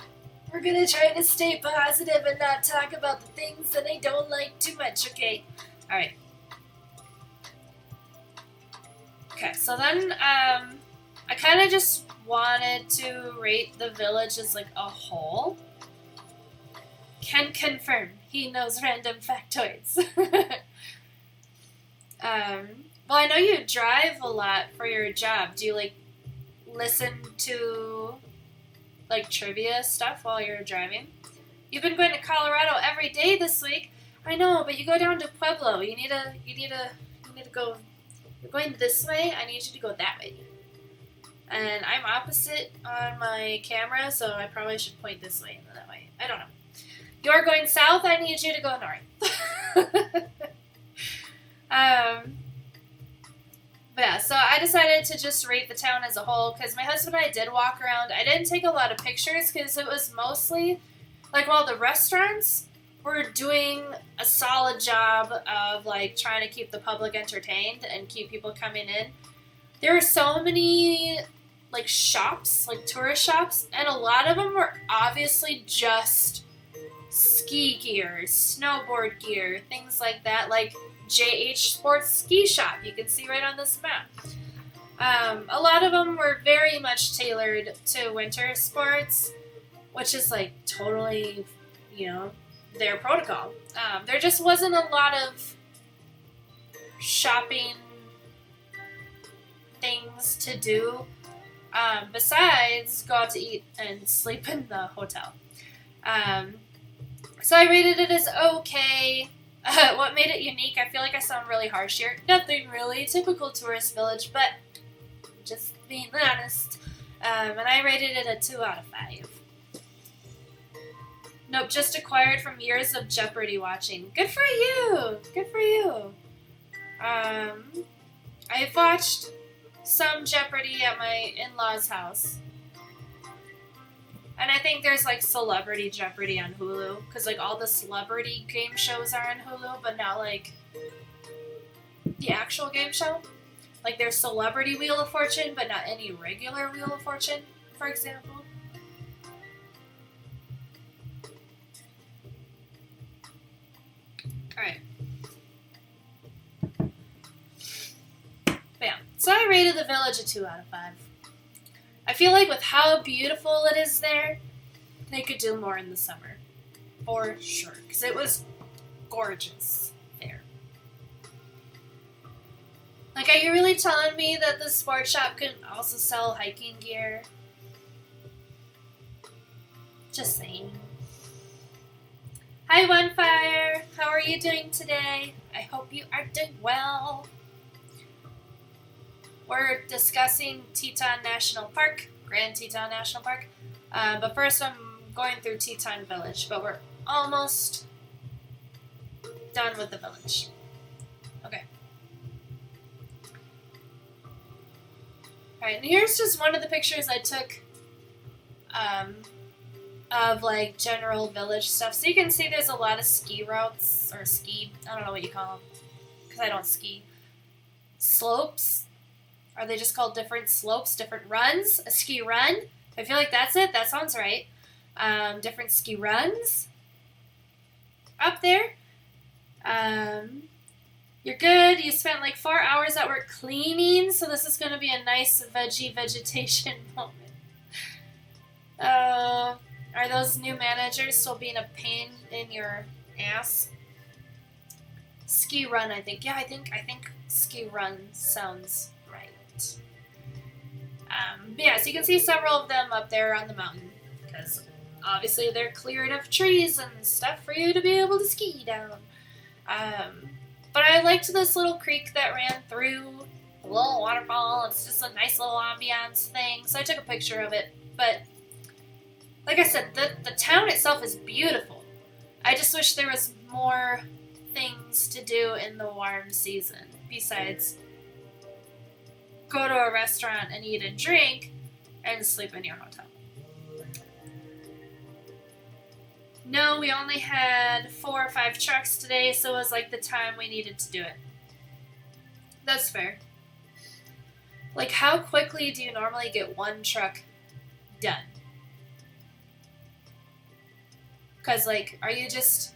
We're gonna try to stay positive and not talk about the things that I don't like too much, okay? Alright. Okay, so then, I kind of just wanted to rate the village as, like, a whole. Can confirm. He knows random factoids. Well, I know you drive a lot for your job. Do you, like, listen to, like, trivia stuff while you're driving? You've been going to Colorado every day this week. I know, but you go down to Pueblo. You need to go. You're going this way. I need you to go that way. And I'm opposite on my camera, so I probably should point this way and that way. I don't know. You're going south. I need you to go north. But yeah, so I decided to just rate the town as a whole because my husband and I did walk around. I didn't take a lot of pictures because it was mostly, like, while the restaurants were doing a solid job of, like, trying to keep the public entertained and keep people coming in, there were so many, like, shops, like tourist shops, and a lot of them were obviously just ski gear, snowboard gear, things like that, like JH Sports Ski Shop, you can see right on this map. A lot of them were very much tailored to winter sports, which is like totally, you know, their protocol. There just wasn't a lot of shopping things to do besides go out to eat and sleep in the hotel. So I rated it as okay. What made it unique? I feel like I sound really harsh here. Nothing really. Typical tourist village, but just being honest. And I rated it a 2 out of 5. Nope, just acquired from years of Jeopardy watching. Good for you! Good for you. I've watched some Jeopardy at my in-laws' house. And I think there's, like, Celebrity Jeopardy on Hulu. Because, like, all the celebrity game shows are on Hulu, but not, like, the actual game show. Like, there's Celebrity Wheel of Fortune, but not any regular Wheel of Fortune, for example. Alright. Bam. So I rated the village a 2 out of 5. I feel like with how beautiful it is there, they could do more in the summer. For sure. Because it was gorgeous there. Like, are you really telling me that the sports shop can also sell hiking gear? Just saying. Hi, Onefire. How are you doing today? I hope you are doing well. We're discussing Teton National Park, Grand Teton National Park. But first I'm going through Teton Village, but we're almost done with the village. Okay. Alright, and here's just one of the pictures I took of like general village stuff. So you can see there's a lot of ski routes, or I don't know what you call them, because I don't ski. Slopes? Are they just called different slopes, different runs? A ski run? I feel like that's it. That sounds right. Different ski runs up there. You're good. You spent like 4 hours at work cleaning, so this is going to be a nice vegetation moment. Are those new managers still being a pain in your ass? Ski run, I think. Yeah, I think ski run sounds right. But yeah, so you can see several of them up there on the mountain, because obviously they're cleared of trees and stuff for you to be able to ski down. But I liked this little creek that ran through a little waterfall. It's just a nice little ambiance thing, so I took a picture of it. But like I said, the town itself is beautiful. I just wish there was more things to do in the warm season besides go to a restaurant and eat and drink and sleep in your hotel. No, we only had 4 or 5 trucks today, so it was like the time we needed to do it. That's fair. Like, how quickly do you normally get one truck done? Because, like, are you just...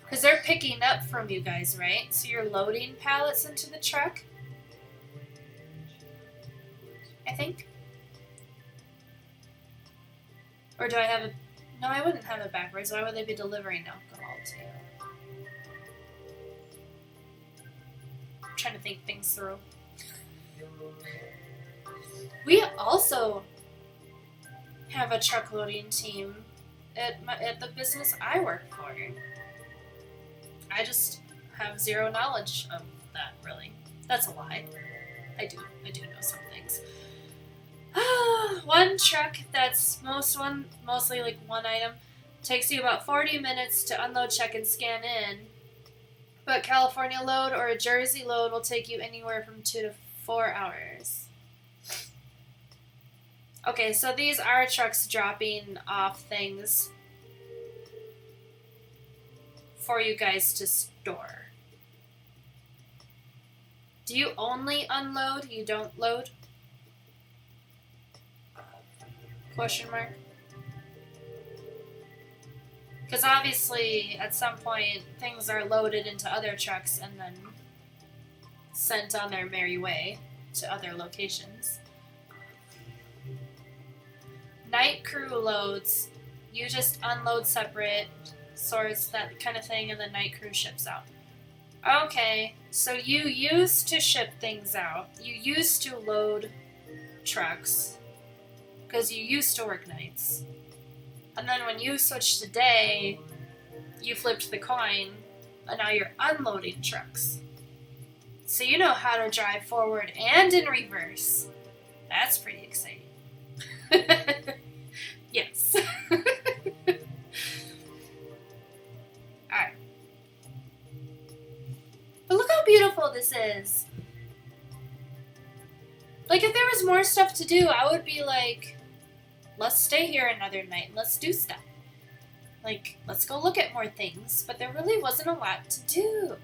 Because they're picking up from you guys, right? So you're loading pallets into the truck? I think. Or do I have it... No, I wouldn't have it backwards. Why would they be delivering alcohol to you? I'm trying to think things through. We also have a truck loading team at the business I work for. I just have zero knowledge of that, really. That's a lie. I do know some things. One truck that's mostly like one item takes you about 40 minutes to unload, check, and scan in. But California load or a Jersey load will take you anywhere from 2 to 4 hours. Okay, so these are trucks dropping off things for you guys to store. Do you only unload? You don't load? Question mark. Because obviously, at some point, things are loaded into other trucks and then sent on their merry way to other locations. Night crew loads, you just unload separate, sorts, that kind of thing, and the night crew ships out. Okay, so you used to ship things out. You used to load trucks, because you used to work nights. And then when you switched to day, you flipped the coin, and now you're unloading trucks. So you know how to drive forward and in reverse. That's pretty exciting. Yes. Alright. But look how beautiful this is. Like, if there was more stuff to do, I would be like, let's stay here another night and let's do stuff. Like, let's go look at more things. But there really wasn't a lot to do.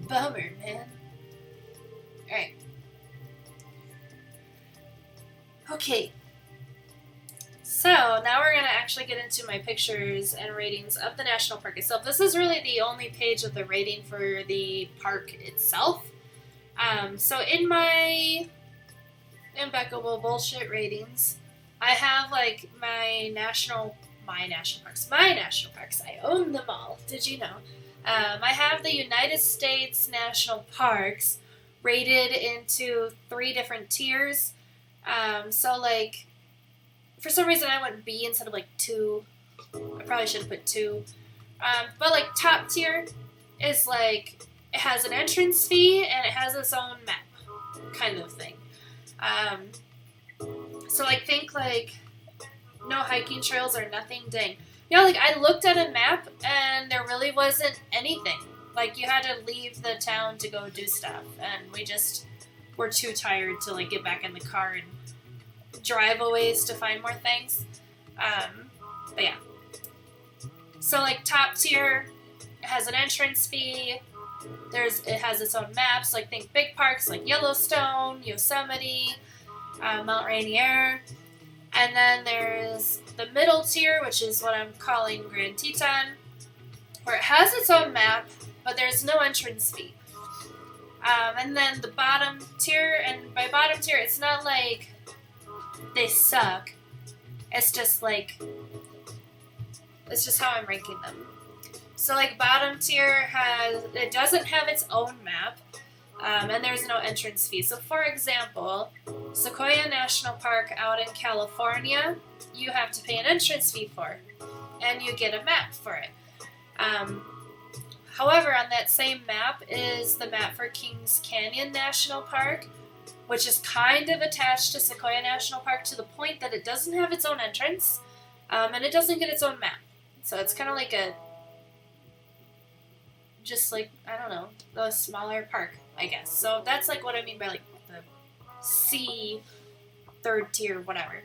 Bummer, man. Alright. Okay. So, now we're going to actually get into my pictures and ratings of the national park itself. This is really the only page of the rating for the park itself. So in my Imbeccable Bullshit ratings, I have like my national parks. I own them all. Did you know? I have the United States national parks rated into 3 different tiers. So like for some reason I went B instead of like 2. I probably should have put 2. But like top tier is like, it has an entrance fee and it has its own map kind of thing. So like think like no hiking trails or nothing, dang. You know, like I looked at a map and there really wasn't anything. Like you had to leave the town to go do stuff, and we just were too tired to like get back in the car and drive a ways to find more things. But yeah. So like top tier has an entrance fee. It has its own maps. Like think big parks like Yellowstone, Yosemite, Mount Rainier. And then there's the middle tier, which is what I'm calling Grand Teton, where it has its own map, but there's no entrance fee. And then the bottom tier, and by bottom tier, it's not like they suck. It's just how I'm ranking them. So like bottom tier it doesn't have its own map, and there's no entrance fee. So for example, Sequoia National Park out in California, you have to pay an entrance fee for, and you get a map for it. However, on that same map is the map for Kings Canyon National Park, which is kind of attached to Sequoia National Park to the point that it doesn't have its own entrance, and it doesn't get its own map. So it's kind of like a smaller park, I guess. So that's like what I mean by like the C, third tier, whatever.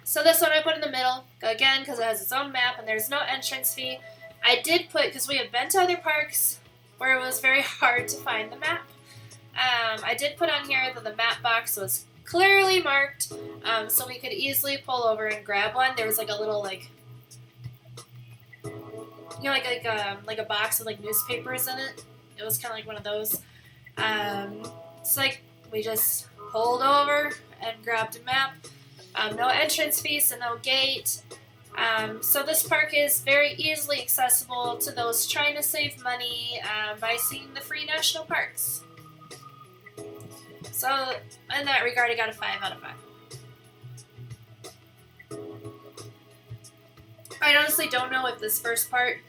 So this one I put in the middle, again, because it has its own map and there's no entrance fee. I did put, because we have been to other parks where it was very hard to find the map. I did put on here that the map box was clearly marked, so we could easily pull over and grab one. There was like a little like a box with like newspapers in it. It was kind of like one of those. It's like we just pulled over and grabbed a map. No entrance fees and no gate. So this park is very easily accessible to those trying to save money by seeing the free national parks. So in that regard, I got a 5 out of 5. I honestly don't know if this first part,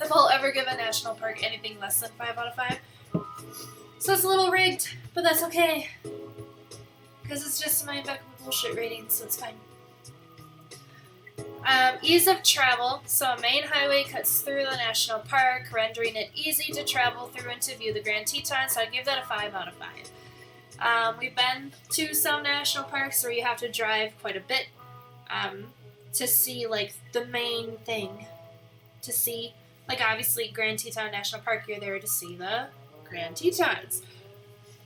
if I'll ever give a national park anything less than 5 out of 5. So it's a little rigged, but that's okay. Because it's just my Imbeccable Bullshit rating, so it's fine. Ease of travel. So a main highway cuts through the national park, rendering it easy to travel through and to view the Grand Tetons, so I give that a 5 out of 5. We've been to some national parks where you have to drive quite a bit to see, like, the main thing to see. Like, obviously, Grand Teton National Park, you're there to see the Grand Tetons.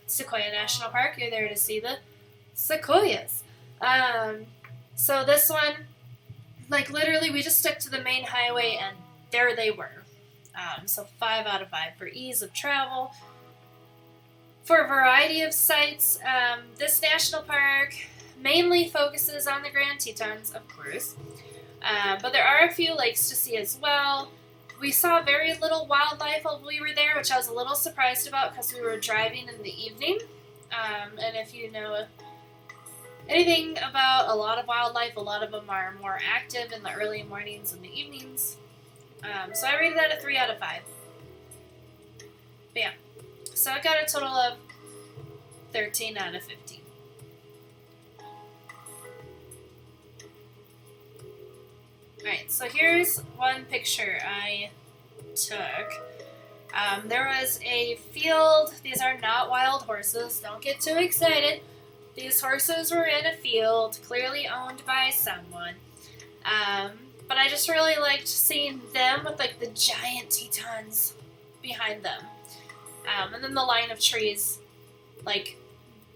Sequoia National Park, you're there to see the sequoias. So this one, like, literally, we just stuck to the main highway, and there they were. So 5 out of 5 for ease of travel. For a variety of sites, this national park mainly focuses on the Grand Tetons, of course. But there are a few lakes to see as well. We saw very little wildlife while we were there, which I was a little surprised about because we were driving in the evening. And if you know anything about a lot of wildlife, a lot of them are more active in the early mornings and the evenings. So I rated that a 3 out of 5. But yeah. So I got a total of 13 out of 15. Alright, so here's one picture I took. There was a field. These are not wild horses. Don't get too excited. These horses were in a field, clearly owned by someone. But I just really liked seeing them with like the giant Tetons behind them. And then the line of trees, like,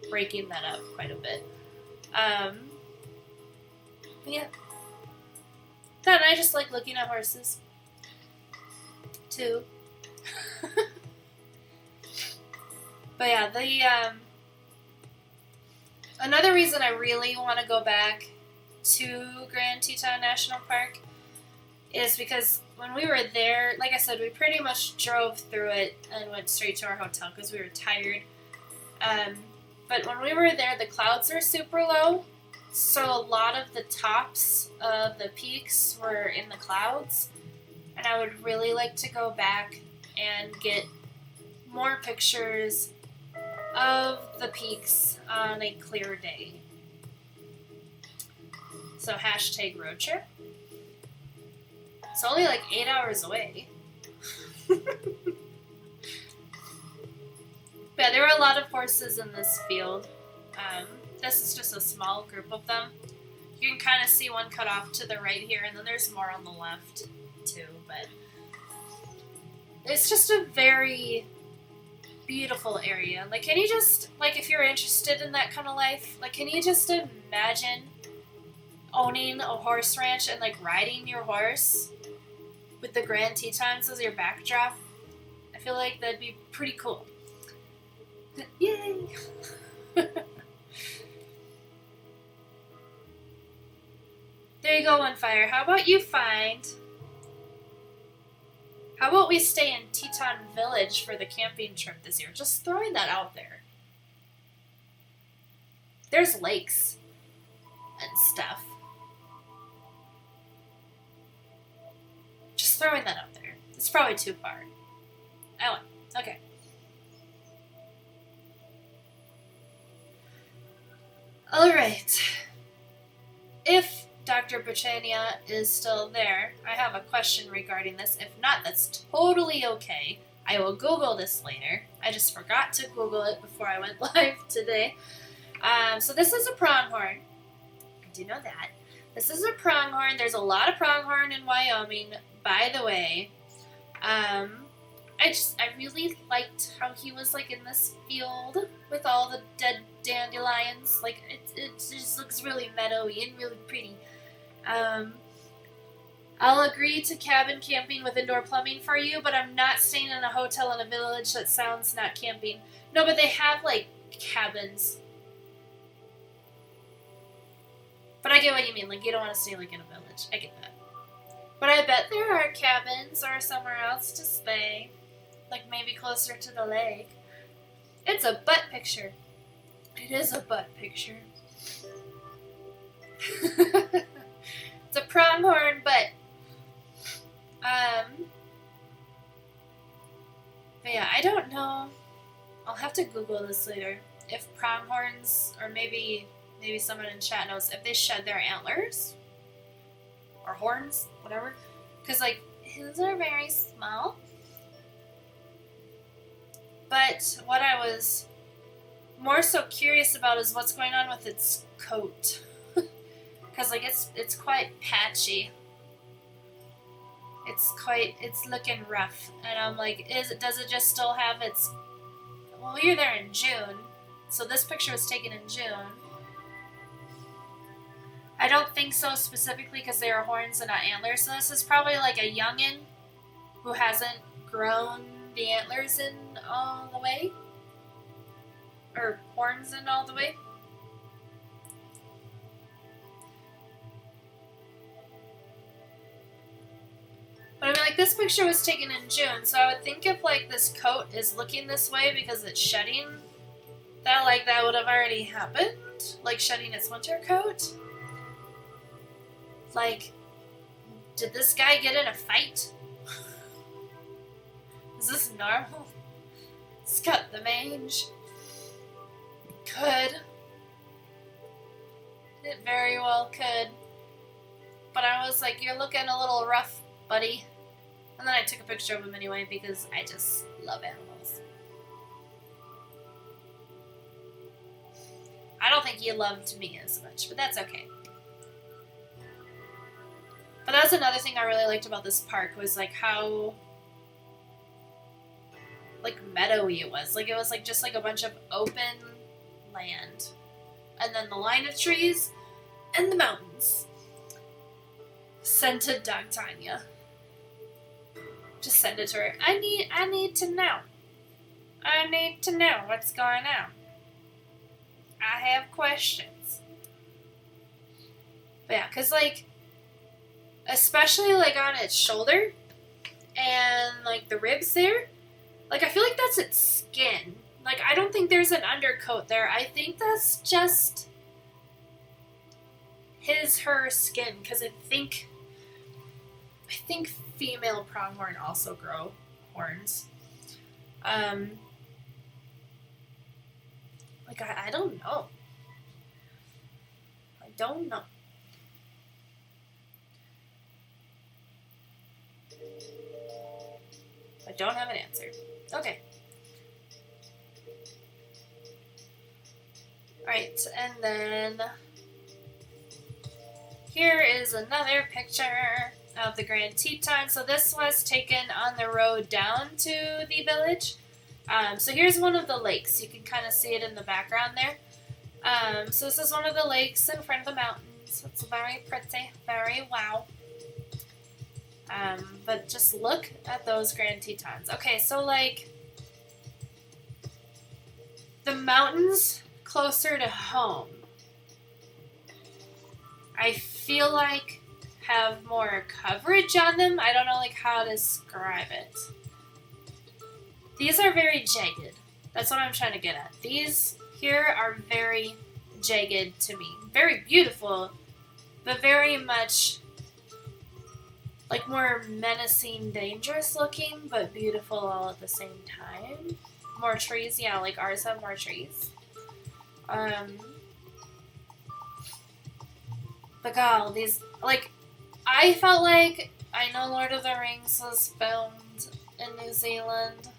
breaking that up quite a bit. Yeah. Then I just like looking at horses, too. But yeah, another reason I really want to go back to Grand Teton National Park is because when we were there, like I said, we pretty much drove through it and went straight to our hotel because we were tired. But when we were there, the clouds were super low, So a lot of the tops of the peaks were in the clouds, and I would really like to go back and get more pictures of the peaks on a clear day. So hashtag road trip. It's only like 8 hours away. Yeah, there were a lot of horses in this field. This is just a small group of them. You can kind of see one cut off to the right here, and then there's more on the left too, but it's just a very beautiful area. Like, can you just, like, if you're interested in that kind of life, like, can you just imagine owning a horse ranch and, like, riding your horse with the Grand Tetons as your backdrop? I feel like that'd be pretty cool. Yay! There you go, Onefire. How about we stay in Teton Village for the camping trip this year? Just throwing that out there. There's lakes and stuff. Just throwing that out there. It's probably too far. Oh, okay. Alright. If Dr. Britannia is still there, I have a question regarding this. If not, that's totally okay. I will Google this later. I just forgot to Google it before I went live today. So this is a pronghorn. I do know that. This is a pronghorn. There's a lot of pronghorn in Wyoming, by the way. I really liked how he was, like, in this field with all the dead dandelions. Like, it just looks really meadowy and really pretty. I'll agree to cabin camping with indoor plumbing for you, but I'm not staying in a hotel in a village. That sounds not camping. No, but they have, like, cabins. But I get what you mean. Like, you don't want to stay, like, in a village. I get that. But I bet there are cabins or somewhere else to stay. Like, maybe closer to the lake. It's a butt picture. It is a butt picture. It's a pronghorn butt. But yeah, I don't know. I'll have to Google this later. If pronghorns, or maybe someone in chat knows, if they shed their antlers or horns, whatever. Because, like, his are very small. But what I was more so curious about is what's going on with its coat. Because, like, it's quite patchy. It's looking rough. And I'm like, does it just still have its... Well, we were there in June. So this picture was taken in June. I don't think so specifically because they are horns and not antlers. So this is probably like a youngin who hasn't grown the antlers in all the way. Or horns in all the way. But I mean, like, this picture was taken in June, so I would think if, like, this coat is looking this way because it's shedding, that would have already happened. Like, shedding its winter coat. Like, did this guy get in a fight? Is this normal? It's got the mange. Could. It very well could. But I was like, you're looking a little rough, buddy. And then I took a picture of him anyway because I just love animals. I don't think he loved me as much, but that's okay. But that's another thing I really liked about this park was, like, how, like, meadowy it was. Like, it was, like, just, like, a bunch of open land. And then the line of trees and the mountains. Scented Dog Tanya. Just send it to her. I need to know. I need to know what's going on. I have questions. But yeah, because, like, especially, like, on its shoulder and, like, the ribs there, like, I feel like that's its skin. Like, I don't think there's an undercoat there. I think that's just her skin, because I think female pronghorn also grow horns. Like I don't know. I don't know. I don't have an answer. Okay. Alright, and then here is another picture of the Grand Tetons. So this was taken on the road down to the village. So here's one of the lakes. You can kind of see it in the background there. So this is one of the lakes in front of the mountains. It's very pretty, very wow. But just look at those Grand Tetons. Okay, so like the mountains closer to home, I feel like have more coverage on them. I don't know like how to describe it. These are very jagged. That's what I'm trying to get at. These here are very jagged to me. Very beautiful, but very much like more menacing, dangerous looking, but beautiful all at the same time. More trees, yeah, like ours have more trees. But God, these, like, I felt like, I know Lord of the Rings was filmed in New Zealand.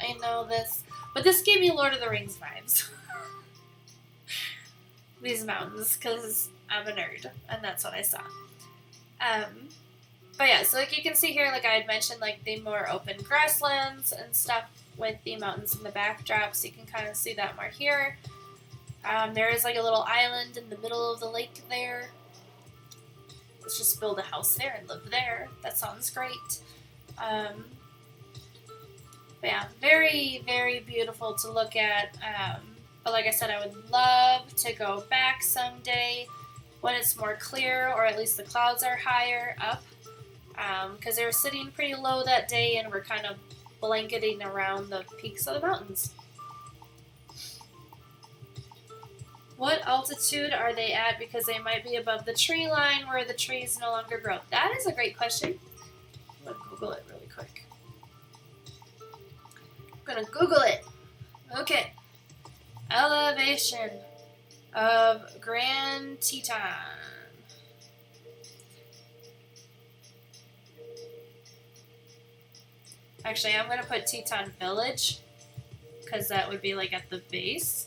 I know this, but this gave me Lord of the Rings vibes. These mountains, because I'm a nerd, and that's what I saw. But yeah, so like you can see here, like I had mentioned, like the more open grasslands and stuff with the mountains in the backdrop, so you can kind of see that more here. There is like a little island in the middle of the lake there. Let's just build a house there and live there. That sounds great. But yeah, very, very beautiful to look at. But like I said, I would love to go back someday when it's more clear, or at least the clouds are higher up. Because they were sitting pretty low that day and we're kind of blanketing around the peaks of the mountains. What altitude are they at? Because they might be above the tree line where the trees no longer grow. That is a great question. I'm going to Google it really quick. I'm going to Google it. Okay. Elevation of Grand Teton. Actually, I'm going to put Teton Village, because that would be like at the base.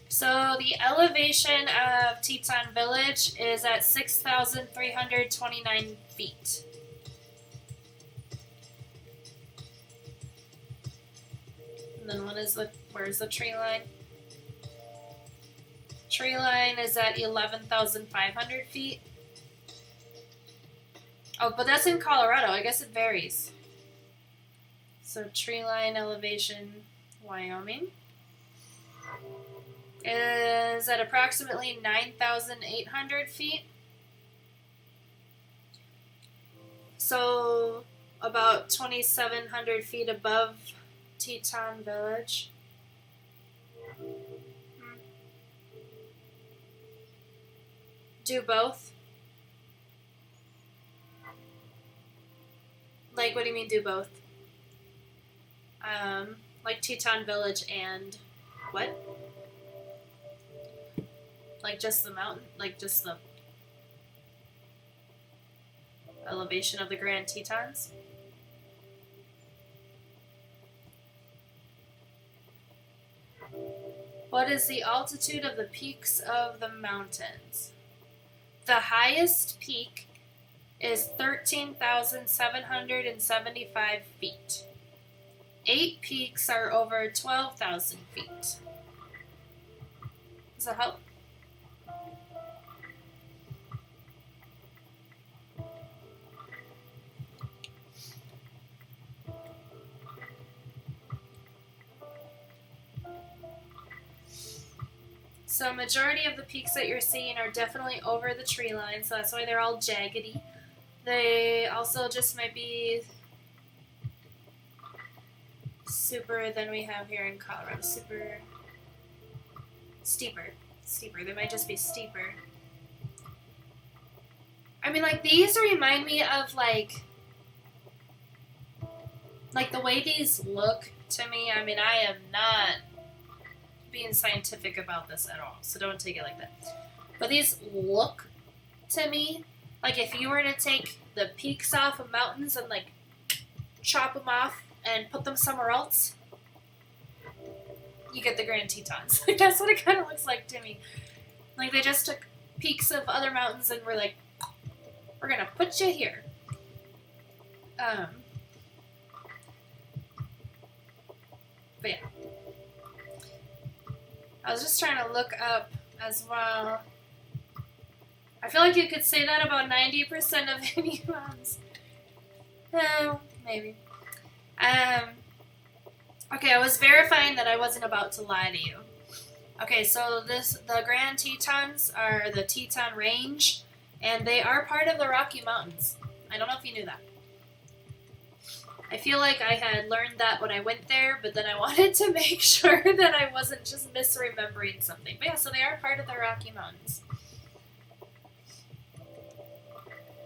So the elevation of Teton Village is at 6,329 feet. And then where's the tree line? Tree line is at 11,500 feet. Oh, but that's in Colorado. I guess it varies. So tree line elevation, Wyoming, is at approximately 9,800 feet. So about 2,700 feet above Teton Village. Do both? Like, what do you mean do both? Like Teton Village and what? Like just the mountain? Like just the elevation of the Grand Tetons? What is the altitude of the peaks of the mountains? The highest peak is 13,775 feet. 8 peaks are over 12,000 feet. Does that help? So majority of the peaks that you're seeing are definitely over the tree line, so that's why they're all jaggedy. They also just might be super than we have here in Colorado. Steeper. They might just be steeper. mean, like, these remind me of, like the way these look to me. I mean, I am not being scientific about this at all, so don't take it like that. But these look to me like if you were to take the peaks off of mountains and, like, chop them off and put them somewhere else, you get the Grand Tetons. Like, that's what it kind of looks like to me. Like, they just took peaks of other mountains and were like, we're gonna put you here. But yeah. I was just trying to look up as well. I feel like you could say that about 90% of any mountains. Maybe. Okay, I was verifying that I wasn't about to lie to you. Okay, so the Grand Tetons are the Teton Range, and they are part of the Rocky Mountains. I don't know if you knew that. I feel like I had learned that when I went there, but then I wanted to make sure that I wasn't just misremembering something. But yeah, so they are part of the Rocky Mountains.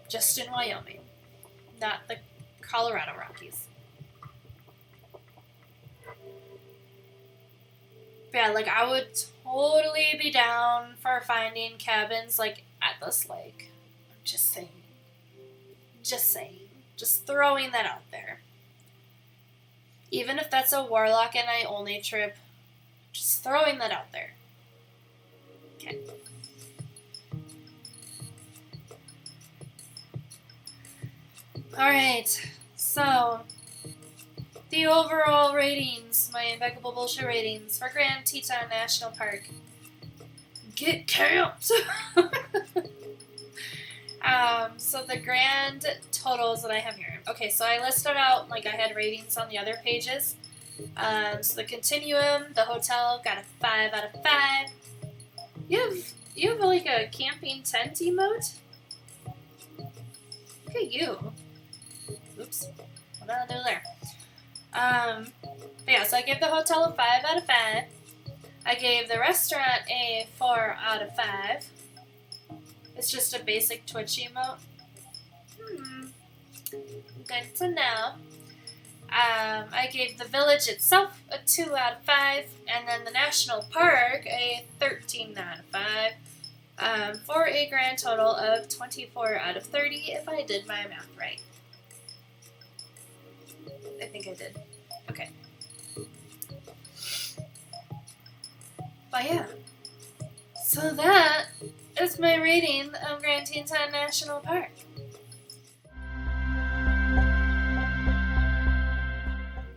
Just in Wyoming, not the Colorado Rockies. But yeah, like, I would totally be down for finding cabins, like, at this lake. I'm just saying. Just saying. Just throwing that out there. Even if that's a Warlock and I only trip, just throwing that out there. Okay. Alright, so the overall ratings, my Imbeccable Bullshit ratings for Grand Teton National Park. Get camped! So the grand totals that I have here. Okay, so I listed out, like, I had ratings on the other pages. So the Continuum, the hotel, got a 5 out of 5. You have like a camping tent emote? Look at you. Oops. What did I do there? But yeah, so I gave the hotel a 5 out of 5. I gave the restaurant a 4 out of 5. It's just a basic Twitch emote. Good to know. I gave the village itself a 2 out of 5, and then the national park a 13 out of 5, for a grand total of 24 out of 30, if I did my math right. I think I did. Okay. But yeah. So that is my rating of Grand Teton National Park.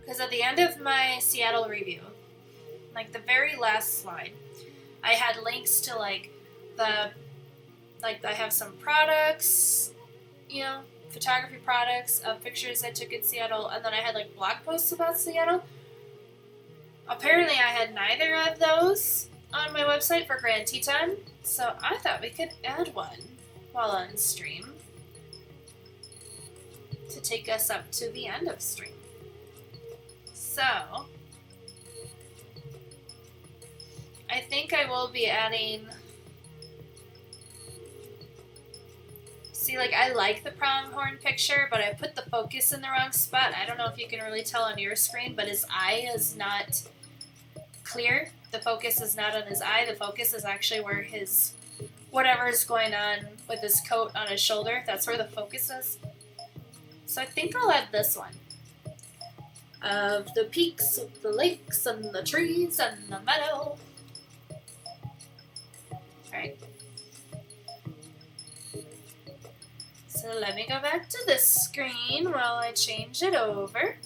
Because at the end of my Seattle review, like the very last slide, I had links to I have some products, photography products of pictures I took in Seattle, and then I had like blog posts about Seattle. Apparently I had neither of those on my website for Grand Teton, so I thought we could add one while on stream to take us up to the end of stream. So, I think I will be adding... See, like, I like the pronghorn picture, but I put the focus in the wrong spot. I don't know if you can really tell on your screen, but his eye is not clear. The focus is not on his eye. The focus is actually where his... whatever is going on with his coat on his shoulder. That's where the focus is. So I think I'll add this one. Of the peaks, of the lakes, and the trees, and the meadow. Alright. So let me go back to this screen while I change it over.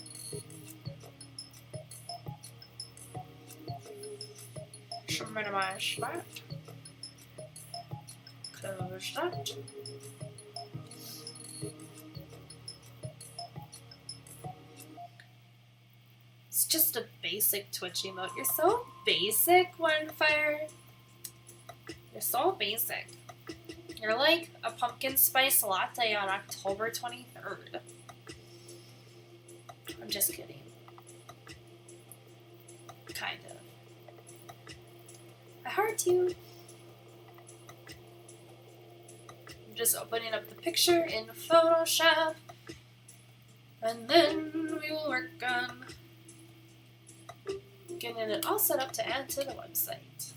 Should minimize that. Close that. It's just a basic Twitch emote. You're so basic, Onefire. You're so basic. You're like a pumpkin spice latte on October 23rd. I'm just kidding. Kind of. I heart you. I'm just opening up the picture in Photoshop, and then we will work on getting it all set up to add to the website.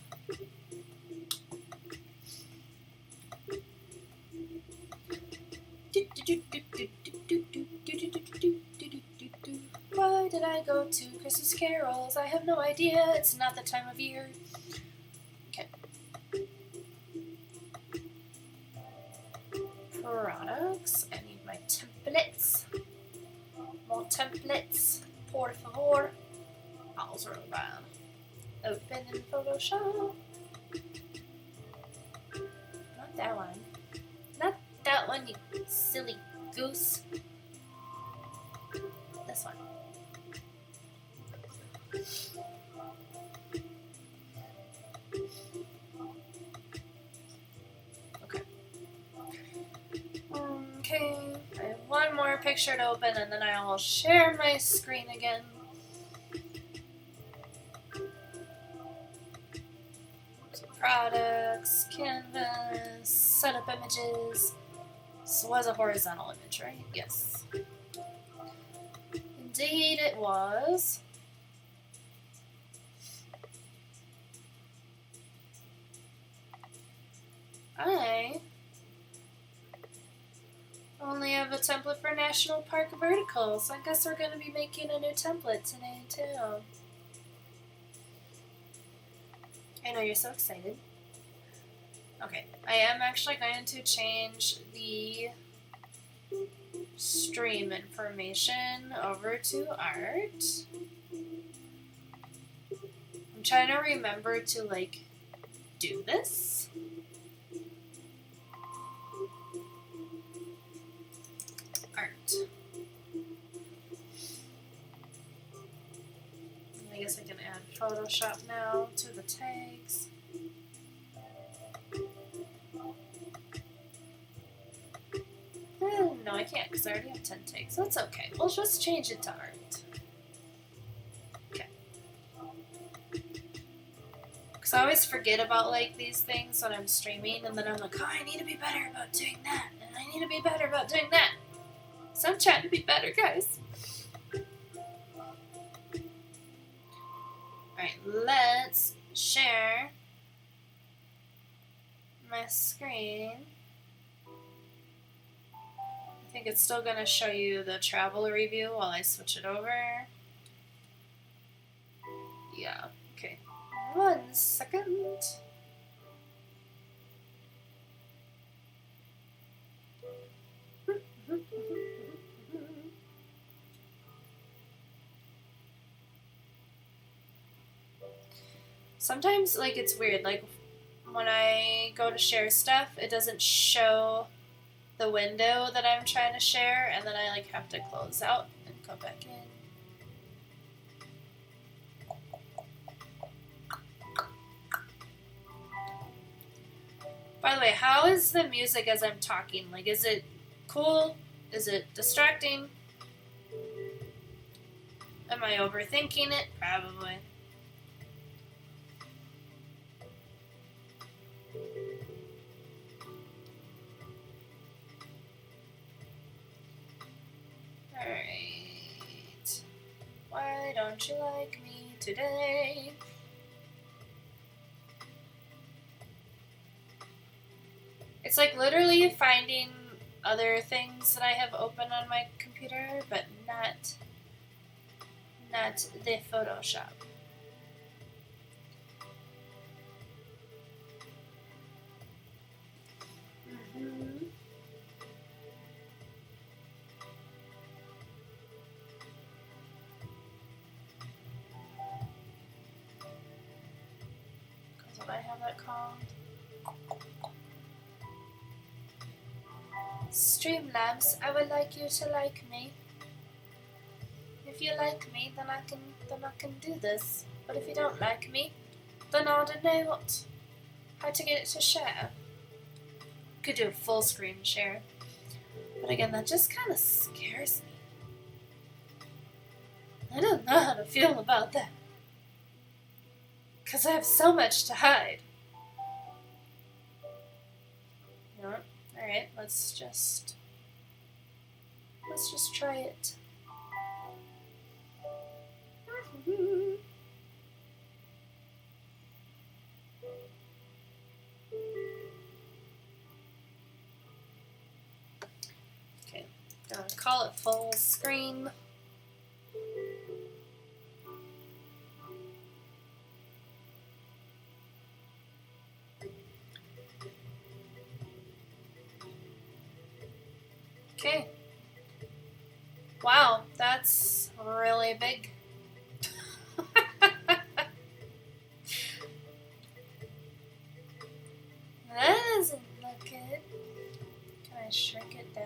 Why did I go to Christmas carols? I have no idea. It's not the time of year. Okay. Products. I need my templates. More templates. Por favor. I'll roll down. Open in Photoshop. Not that one. Not that one, you silly goose. This one. Okay. Okay. I have one more picture to open and then I will share my screen again. Products, canvas, setup images. This was a horizontal image, right? Yes. Indeed it was. I only have a template for National Park Vertical, so I guess we're going to be making a new template today too. I know you're so excited. Okay, I am actually going to change the stream information over to art. I'm trying to remember to like do this. Art. I guess I can add Photoshop now to the tags. No, I can't because I already have 10 tags. That's okay. We'll just change it to art. Okay. Because I always forget about like these things when I'm streaming, and then I'm like, oh, I need to be better about doing that, and I need to be better about doing that. So I'm trying to be better, guys. Alright, let's share my screen. I think it's still going to show you the travel review while I switch it over. Yeah, okay. 1 second. Sometimes, like, it's weird. Like, when I go to share stuff, it doesn't show the window that I'm trying to share, and then I like have to close out and go back in. By the way, how is the music as I'm talking? Like, is it cool? Is it distracting? Am I overthinking it? Probably. Alright. Why don't you like me today? It's like literally finding other things that I have open on my computer, but not the Photoshop. What I have that called? Streamlabs, I would like you to like me. If you like me, then I can do this. But if you don't like me, then I don't know how to get it to share. Could do a full screen share. But again, that just kind of scares me. I don't know how to feel about that. Because I have so much to hide. You know what? Alright, let's just try it. Okay, gonna call it full screen. Okay. Wow, that's really big. That doesn't look good. Can I shrink it down?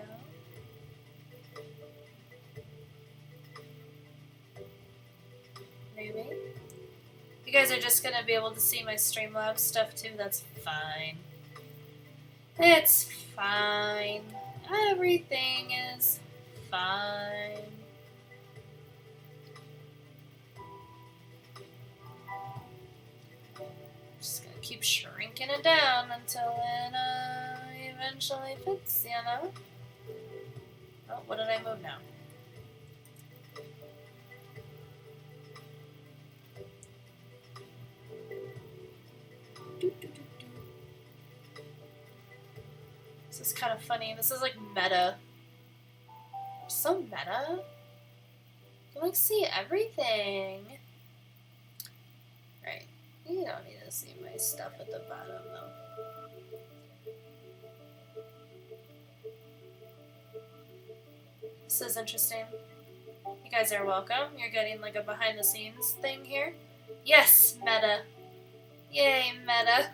Maybe. You guys are just gonna be able to see my Streamlabs stuff too. That's fine. It's fine. Everything is fine. Just gonna keep shrinking it down until it eventually fits, you know? Oh, what did I move now? This is kind of funny. This is like meta. So meta. You like see everything. Right. You don't need to see my stuff at the bottom though. This is interesting. You guys are welcome. You're getting like a behind the scenes thing here. Yes, meta. Yay, meta.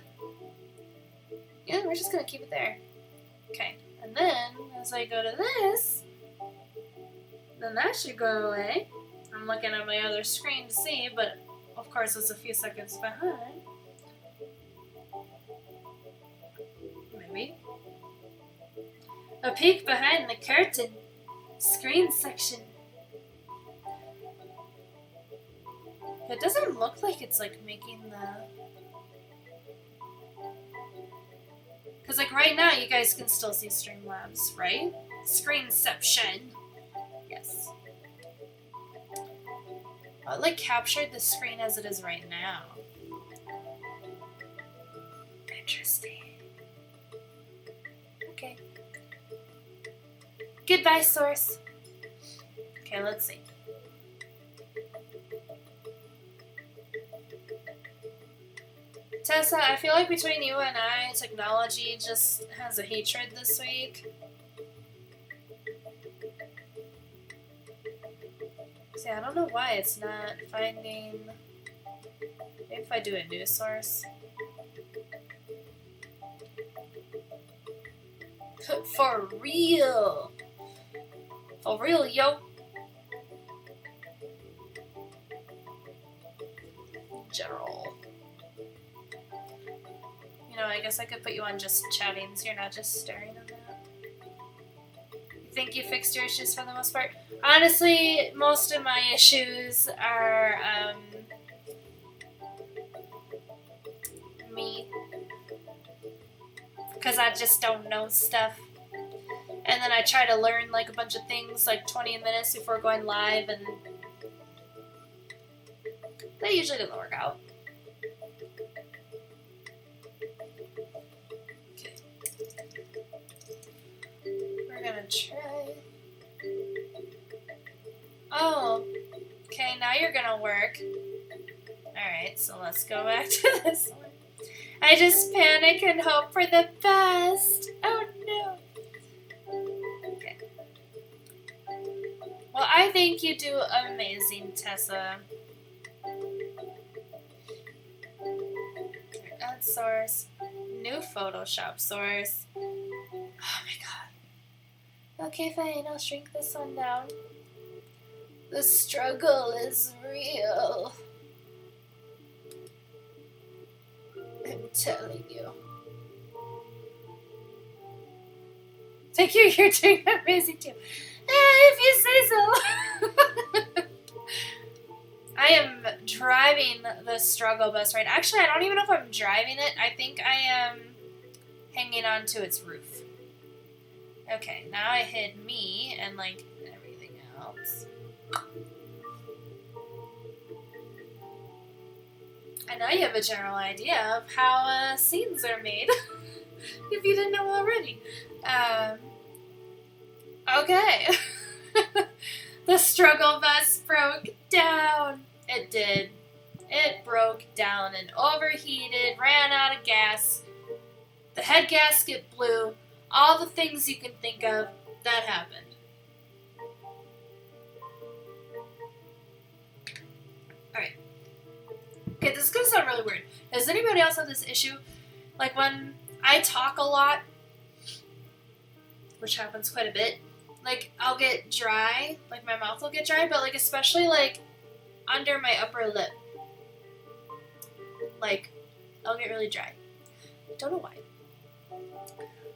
Yeah, we're just gonna keep it there. Okay, and then as I go to this, then that should go away. I'm looking at my other screen to see, but of course it's a few seconds behind. Maybe. A peek behind the curtain. Screen section. It doesn't look like it's like making the... Because like right now you guys can still see Streamlabs, right? Screenception. Yes. It like captured the screen as it is right now. Interesting. Okay. Goodbye, source. Okay, let's see. Tessa, I feel like between you and I, technology just has a hatred this week. See, I don't know why it's not finding... Maybe if I do a new source. For real! For real, yo! General. You know, I guess I could put you on just chatting so you're not just staring at that. You think you fixed your issues for the most part? Honestly, most of my issues are, me. Because I just don't know stuff. And then I try to learn like a bunch of things like 20 minutes before going live, and that usually doesn't work out. Okay. We're gonna try. Oh, okay, now you're gonna work. Alright, so let's go back to this one. I just panic and hope for the best. Oh no. Okay. Well, I think you do amazing, Tessa. Add source. New Photoshop source. Oh my god. Okay, fine. I'll shrink this one down. The struggle is real. I'm telling you. Thank you. You're doing amazing too. If you say so. I am driving the struggle bus right. Actually, I don't even know if I'm driving it. I think I am hanging on to its roof. Okay, now I hid me and like everything else. I know you have a general idea of how scenes are made, if you didn't know already. Okay. The struggle bus broke down. It did. It broke down and overheated, ran out of gas. The head gasket blew. All the things you can think of, that happened. Alright. Okay, this is going to sound really weird. Does anybody else have this issue? Like when I talk a lot, which happens quite a bit, like I'll get dry, like my mouth will get dry, but like especially like under my upper lip. Like I'll get really dry. Don't know why.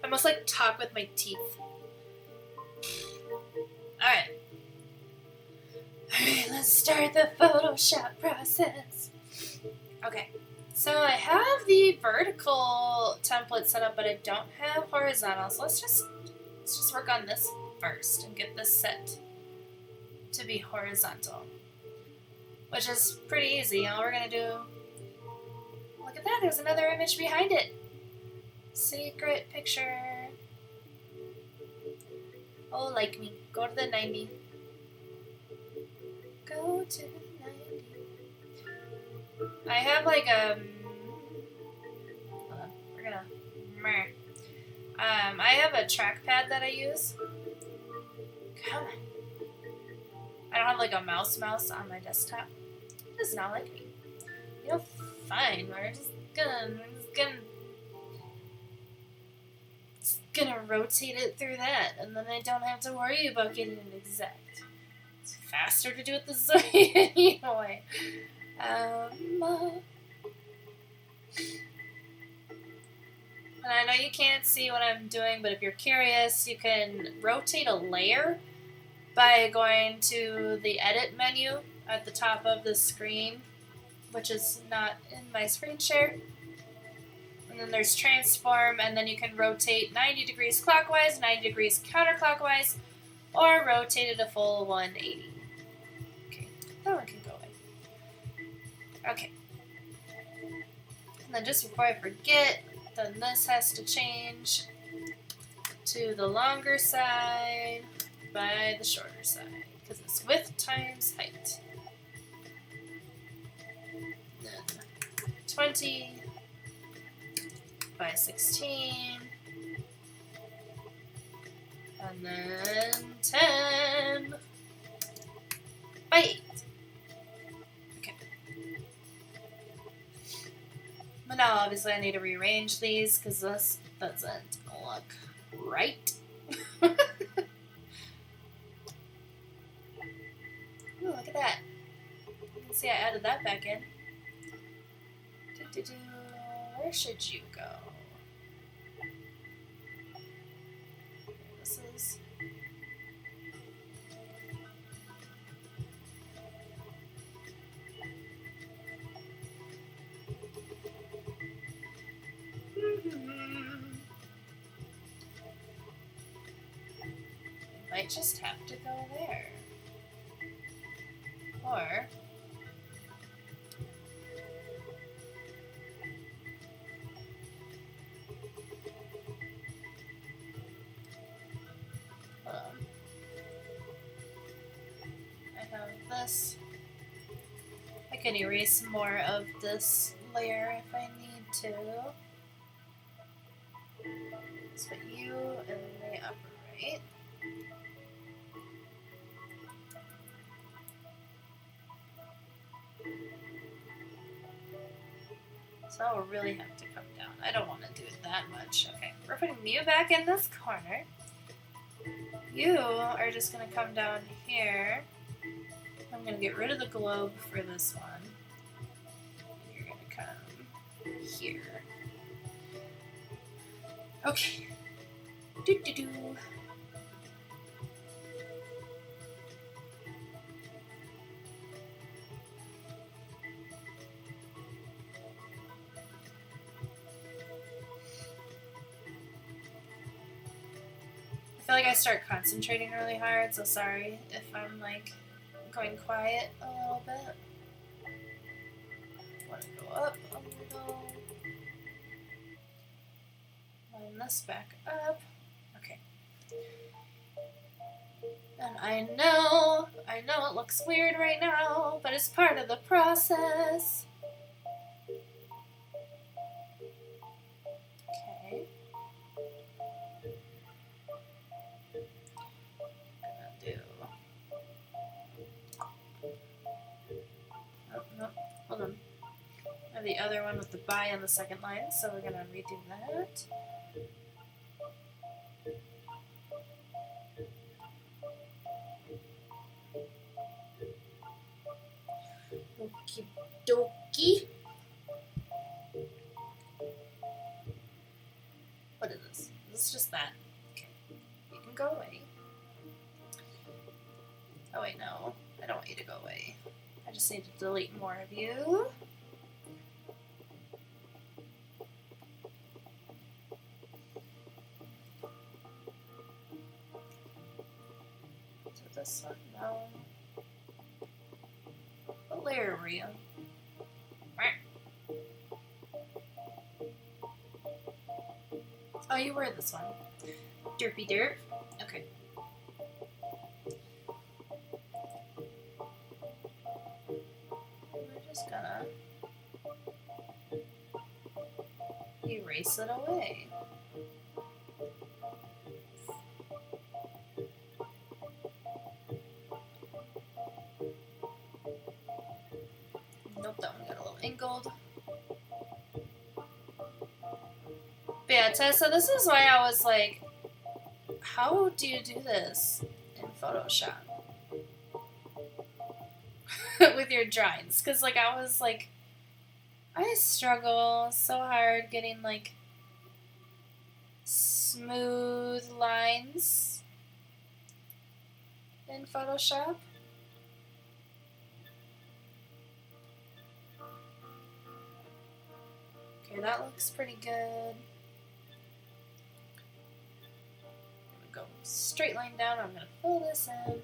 I must like talk with my teeth. Alright, let's start the Photoshop process. Okay, so I have the vertical template set up, but I don't have horizontal. So let's just work on this first and get this set to be horizontal, which is pretty easy. All we're gonna do, look at that, there's another image behind it. Secret picture. Oh, like me. Go to the 90. Go to the 90. I have like hold on, we're gonna I have a trackpad that I use. Come on. I don't have like a mouse on my desktop. It does not like me. You know, fine. We're just gonna rotate it through that, and then I don't have to worry about getting it exact. It's faster to do it this way anyway. And I know you can't see what I'm doing, but if you're curious, you can rotate a layer by going to the edit menu at the top of the screen, which is not in my screen share. And then there's transform, and then you can rotate 90 degrees clockwise, 90 degrees counterclockwise, or rotate it a full 180. Okay, that one can go away. Okay. And then just before I forget, then this has to change to the longer side by the shorter side, because it's width times height. Then 20 by 16, and then 10 by 8. Okay. But now obviously I need to rearrange these because this doesn't look right. Ooh, look at that. You can see I added that back in. Where should you go? This is... might just have to go there. Or... this. I can erase more of this layer if I need to. Let's put you in the upper right. So I'll really have to come down. I don't want to do it that much. Okay, we're putting you back in this corner. You are just going to come down here. I'm going to get rid of the globe for this one. And you're going to come here. Okay. Do-do-do. I feel like I start concentrating really hard, so sorry if I'm like going quiet a little bit. I want to go up a little. Line this back up. Okay. And I know it looks weird right now, but it's part of the process. Okay. No, hold on. I have the other one with the by on the second line, so we're gonna redo that. Okie dokie. What is this? This is just that. Okay. You can go away. Oh wait, no. I don't want you to go away. I just need to delete more of you. So this one, no. What layer were you? Oh, you were this one. Derpy derp. Okay. We're just gonna erase it away. Nope, that one got a little angled. But yeah, Tessa, this is why I was like, how do you do this in Photoshop? With your drawings? Because, like, I was like, I struggle so hard getting, like, smooth lines in Photoshop. Okay, that looks pretty good. Go straight line down. I'm going to fill this in.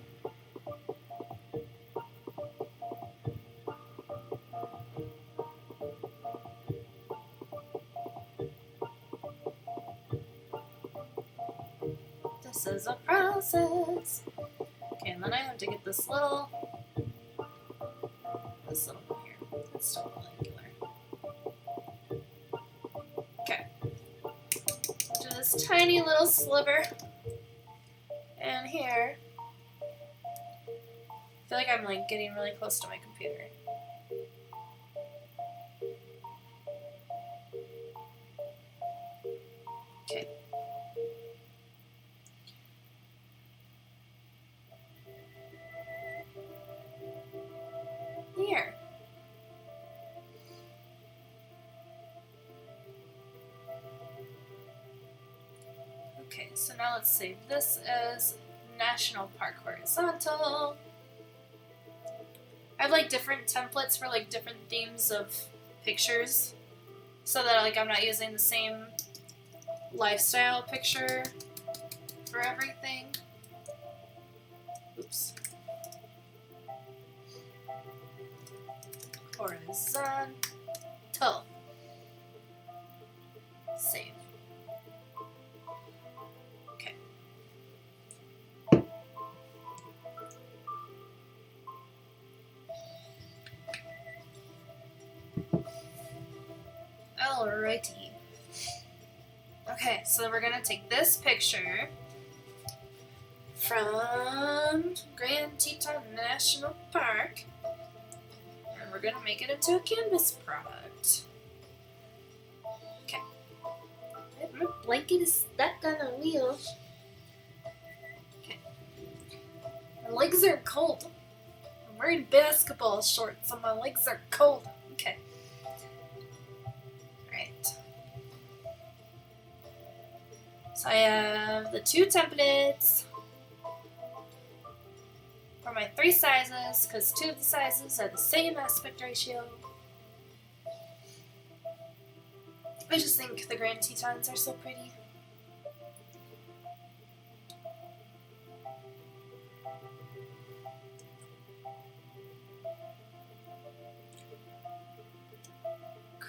This is a process. Okay, and then I have to get this little one here. That's still a little angular. Okay. Do this tiny little sliver. And here, I feel like I'm like getting really close to my computer. Okay. Here. Okay, so now let's save this as National Park Horizontal. I have like different templates for like different themes of pictures so that like I'm not using the same lifestyle picture for everything. Oops. Horizontal. Save. Okay. Alrighty. Okay, so we're gonna take this picture from Grand Tetons National Park and we're gonna make it into a canvas product. Okay. My blanket is stuck on a wheel. Okay. My legs are cold. I'm wearing basketball shorts and my legs are cold. Okay. So I have the 2 templates for my 3 sizes, because 2 of the sizes are the same aspect ratio. I just think the Grand Tetons are so pretty.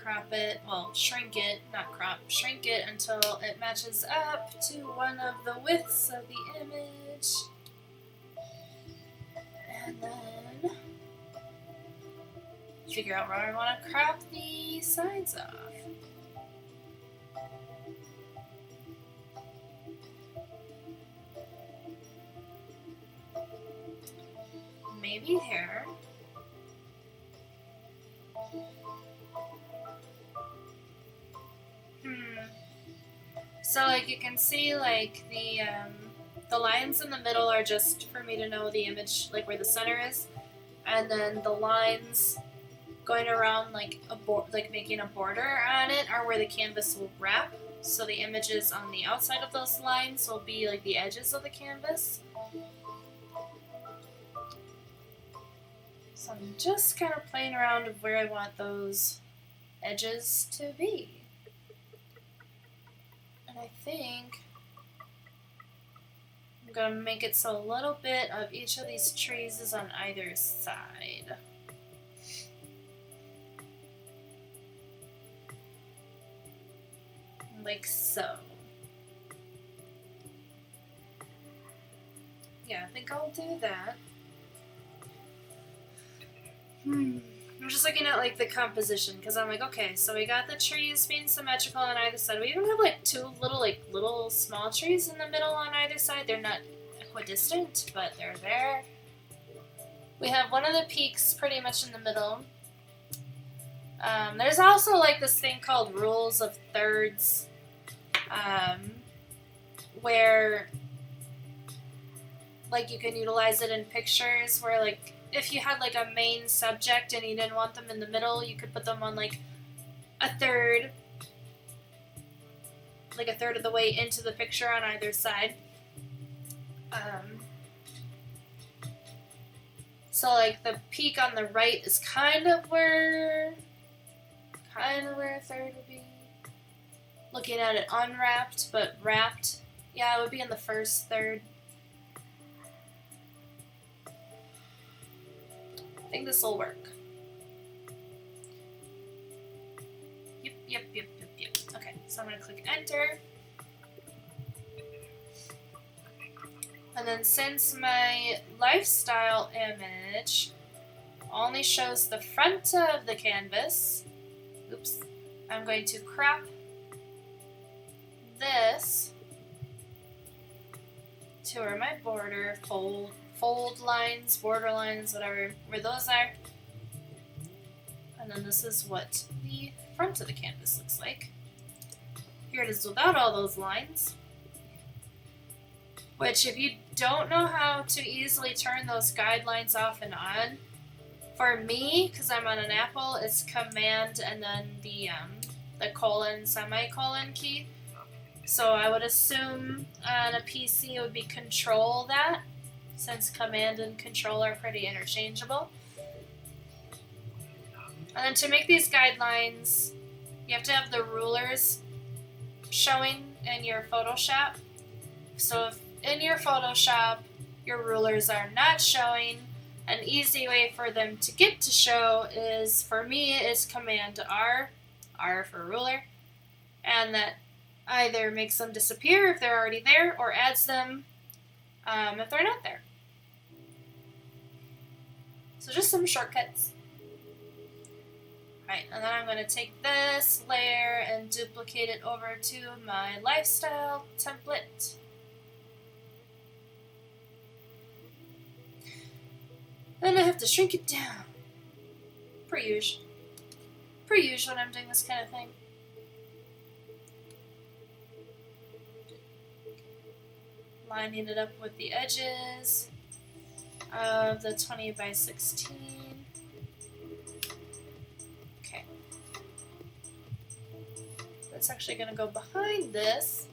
crop it, well, shrink it, not crop, shrink it until it matches up to one of the widths of the image. And then figure out where I want to crop the sides off. Maybe here. So like you can see like the lines in the middle are just for me to know the image, like where the center is, and then the lines going around like like making a border on it are where the canvas will wrap. So the images on the outside of those lines will be like the edges of the canvas. So I'm just kind of playing around with where I want those edges to be. And I think I'm going to make it so a little bit of each of these trees is on either side. Like so. Yeah, I think I'll do that. I'm just looking at like the composition because I'm like, okay, so we got the trees being symmetrical on either side. We even have like two little small trees in the middle on either side. They're not equidistant, but they're there. We have one of the peaks pretty much in the middle. There's also like this thing called rules of thirds, where like you can utilize it in pictures where like if you had like a main subject and you didn't want them in the middle, you could put them on like a third of the way into the picture on either side. So like the peak on the right is kind of where a third would be. Looking at it unwrapped but wrapped, yeah, it would be in the first third. I think this will work. Yep. Okay, so I'm going to click enter. And then since my lifestyle image only shows the front of the canvas, oops, I'm going to crop this to where my border, fold lines, border lines, whatever, where those are. And then this is what the front of the canvas looks like. Here it is without all those lines. Which, if you don't know how to easily turn those guidelines off and on, for me, because I'm on an Apple, it's Command and then the colon, semicolon key. So I would assume on a PC it would be Control that, since Command and Control are pretty interchangeable. And then to make these guidelines, you have to have the rulers showing in your Photoshop. So if in your Photoshop your rulers are not showing, an easy way for them to get to show is, for me, is Command R, R for ruler, and that either makes them disappear if they're already there or adds them if they're not there. So just some shortcuts. Alright, and then I'm going to take this layer and duplicate it over to my lifestyle template. Then I have to shrink it down. Per usual when I'm doing this kind of thing. Lining it up with the edges of the 20 by 16. Okay. That's actually going to go behind this.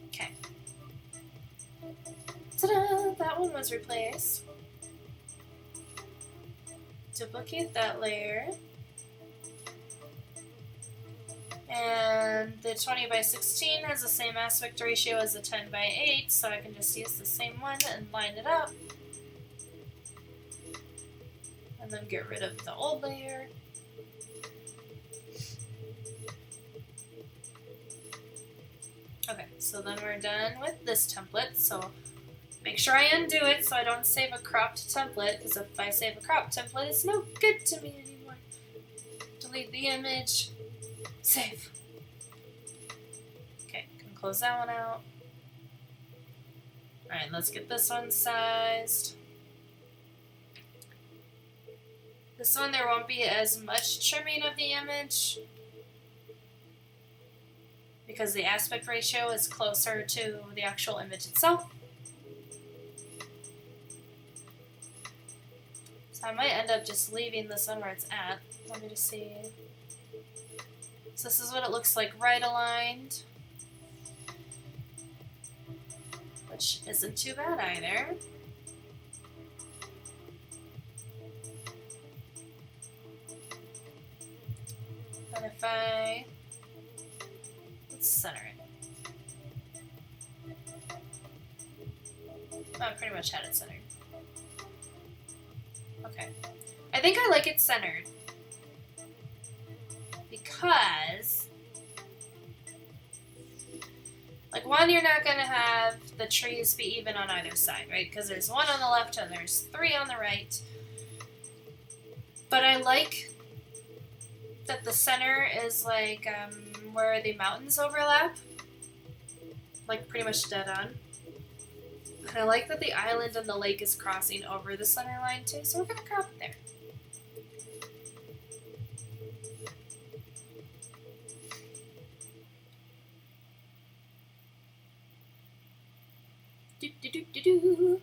Okay. Ta-da! That one was replaced. Duplicate that layer. And the 20 by 16 has the same aspect ratio as the 10 by 8, so I can just use the same one and line it up. and then get rid of the old layer. Okay, so then we're done with this template, so make sure I undo it so I don't save a cropped template, because if I save a cropped template, it's no good to me anymore. Delete the image. Save. Okay, can close that one out. Alright, let's get this one sized. This one there won't be as much trimming of the image because the aspect ratio is closer to the actual image itself. So I might end up just leaving this one where it's at. Let me just see. So this is what it looks like right aligned, which isn't too bad either. But if let's center it. I pretty much had it centered. Okay. I think I like it centered because, like, one, you're not going to have the trees be even on either side, right? Because there's one on the left and there's three on the right. But I like that the center is like where the mountains overlap, like pretty much dead on. And I like that the island and the lake is crossing over the center line too, so we're gonna crop it there. Do, do, do, do, do.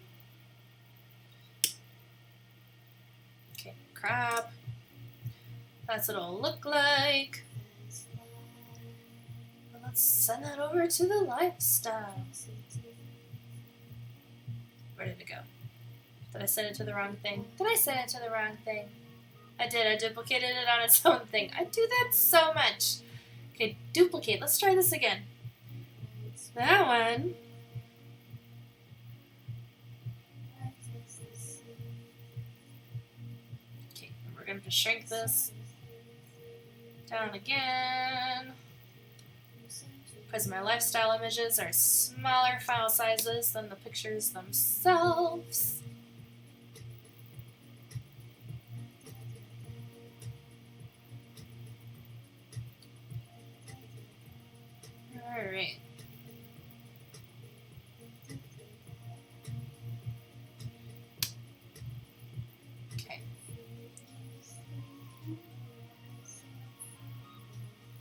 Okay, crop. That's what it'll look like. Let's send that over to the lifestyle. Where did it go? Did I send it to the wrong thing? Did I send it to the wrong thing? I did. I duplicated it on its own thing. I do that so much. Okay, duplicate. Let's try this again. That one. Okay, we're going to shrink this down again. Because my lifestyle images are smaller file sizes than the pictures themselves. Alright. Okay.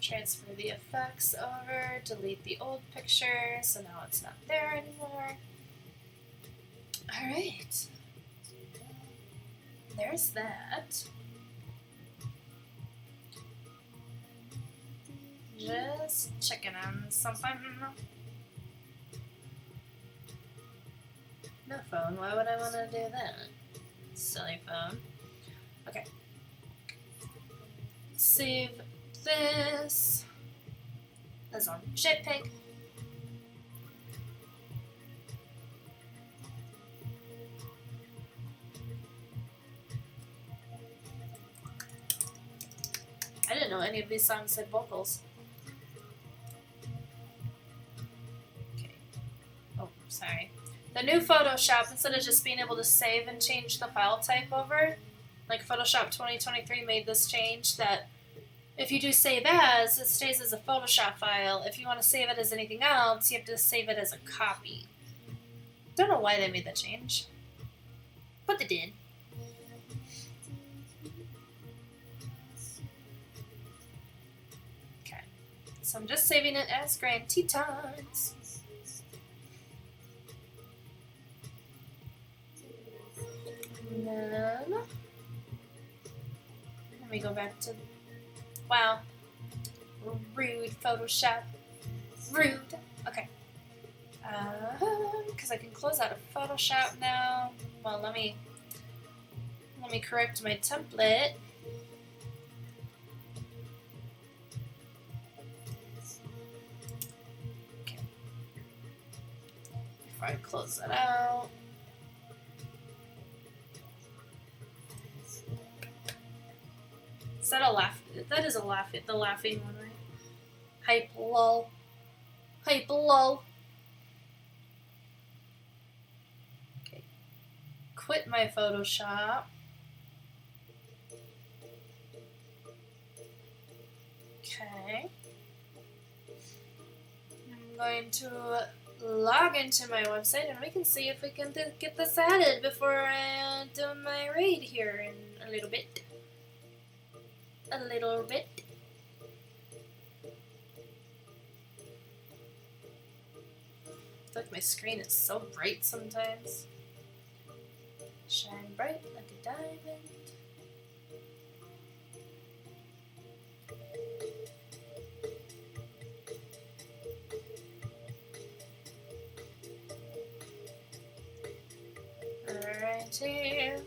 Transfer the effects over, delete the old picture, so now it's not there anymore. Alright. There's that. Just checking on something. No phone, why would I want to do that? Silly phone. Okay. Save this as on JPEG. I didn't know any of these songs had vocals. Okay. Oh, sorry. The new Photoshop, instead of just being able to save and change the file type over, like Photoshop 2023 made this change that if you do save as, it stays as a Photoshop file. If you want to save it as anything else, you have to save it as a copy. Don't know why they made that change, but they did. Okay, so I'm just saving it as Grand Tetons. And then let me go back to, wow, rude Photoshop, rude. Okay, because I can close out of Photoshop now. Well, let me correct my template. Okay, before I close that out. that a laugh? That is a laugh. The laughing one, right? Hype lol. Hype lol. Okay. Quit my Photoshop. Okay. I'm going to log into my website and we can see if we can get this added before I do my raid here in a little bit. A little bit. I feel like my screen is so bright sometimes. Shine bright like a diamond. Right here.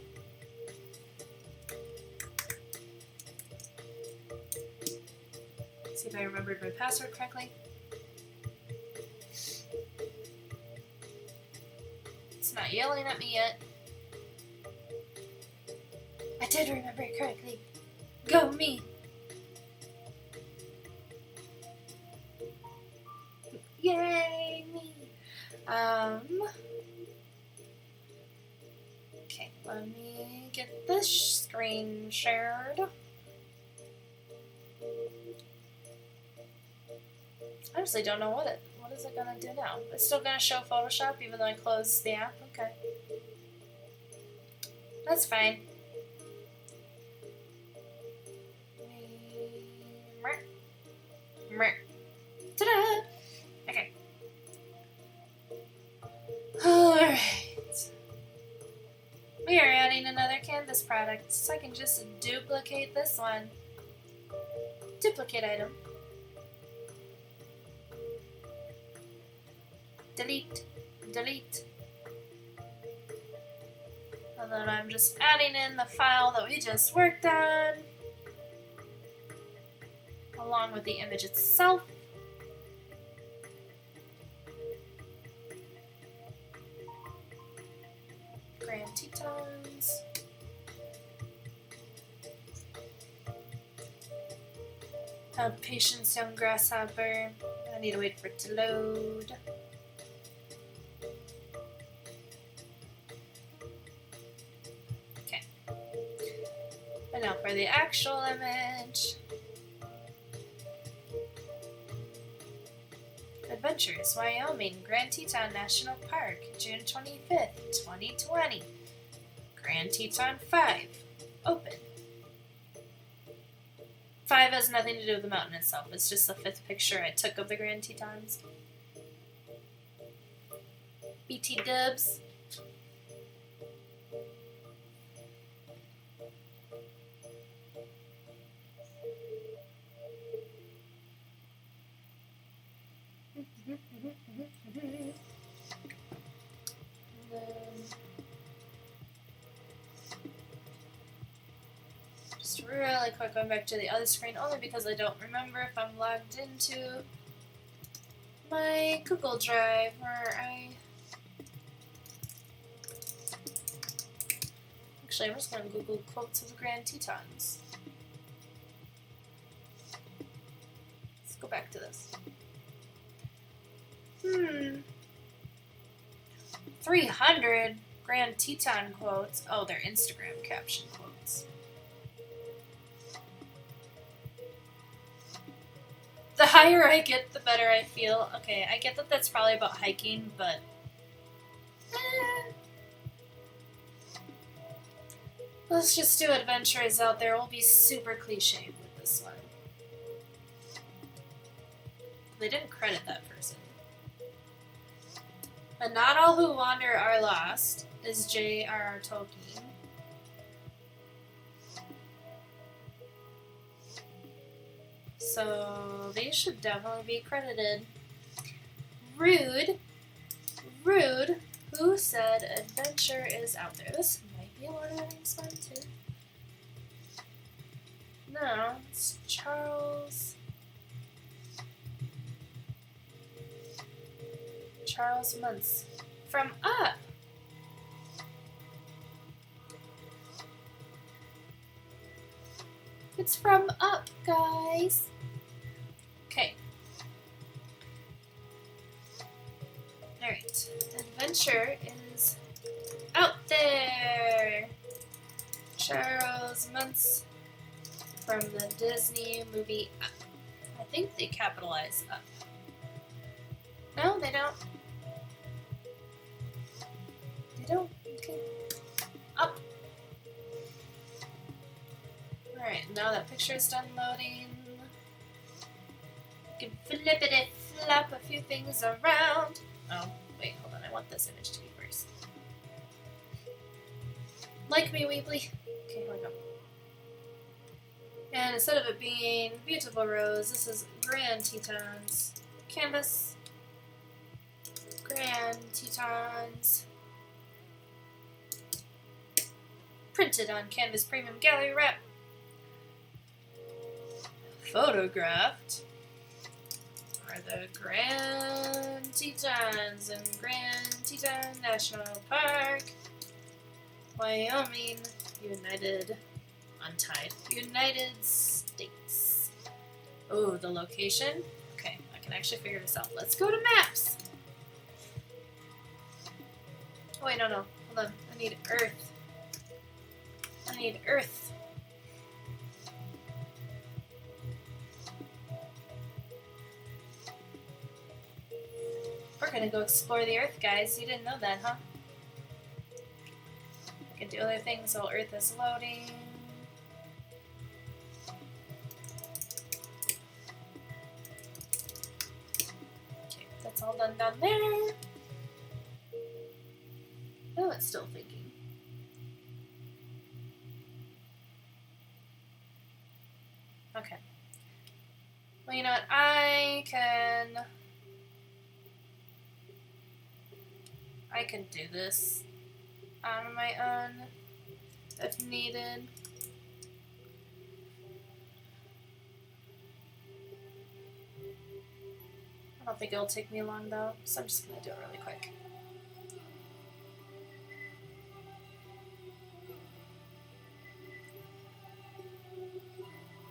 See if I remembered my password correctly. It's not yelling at me yet. I did remember it correctly. Go me! Yay, me! Okay, let me get this screen shared. I honestly don't know what is it gonna do now? It's still gonna show Photoshop even though I closed the app? Okay. That's fine. Ta-da! Okay. Alright. We are adding another canvas product, so I can just duplicate this one. Duplicate item. Delete. Delete. And then I'm just adding in the file that we just worked on, along with the image itself. Grand Tetons. Have patience, young grasshopper. I need to wait for it to load. Okay. And now for the actual image. Adventures, Wyoming, Grand Teton National Park, June 25th, 2020. Grand Teton 5. Open. 5 has nothing to do with the mountain itself. It's just the 5th picture I took of the Grand Tetons. BT dubs. Just really quick going back to the other screen, only because I don't remember if I'm logged into my Google Drive where Actually, I'm just going to Google quotes of the Grand Tetons. Let's go back to this. 300 Grand Teton quotes. Oh, they're Instagram caption quotes. The higher I get, the better I feel. Okay, I get that that's probably about hiking, but let's just do adventures out there. We'll be super cliche with this one. They didn't credit that person. And not all who wander are lost is J.R.R. Tolkien. So they should definitely be credited. Rude. Rude. Who said adventure is out there? This might be a Lord of the Rings one too. No, it's Charles Muntz from Up. It's from up, guys. Okay. Alright. Adventure is out there. Charles Muntz from the Disney movie Up. I think they capitalize Up. No, they don't. They don't. Okay. Up. Alright, now that picture is done loading. You can flippity flap a few things around. Oh, wait, hold on. I want this image to be first. Like me, Weebly. Okay, here we go. And instead of it being Beautiful Rose, this is Grand Tetons. Canvas. Grand Tetons. Printed on Canvas Premium Gallery Wrap. Photographed are the Grand Tetons in Grand Teton National Park, Wyoming, United States. Oh, the location? Okay, I can actually figure this out. Let's go to maps. Oh, wait, no. Hold on. I need Earth. We're gonna go explore the Earth, guys. You didn't know that, huh? I can do other things while Earth is loading. Okay, that's all done down there. Oh, it's still thinking. Okay. Well, you know what? I can do this on my own if needed. I don't think it'll take me long though, so I'm just gonna do it really quick.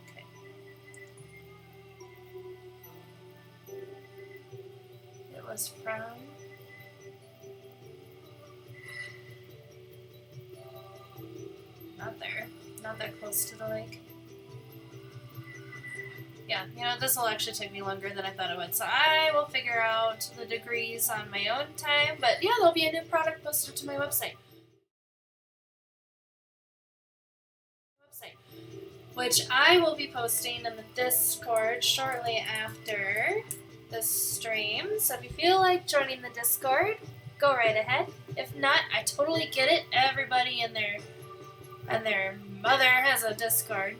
Okay. It was from not that close to the lake. Yeah, you know, this will actually take me longer than I thought it would, so I will figure out the degrees on my own time, but yeah, there'll be a new product posted to my website. Which I will be posting in the Discord shortly after this stream, so if you feel like joining the Discord, go right ahead. If not, I totally get it. Everybody and their mother has a Discord,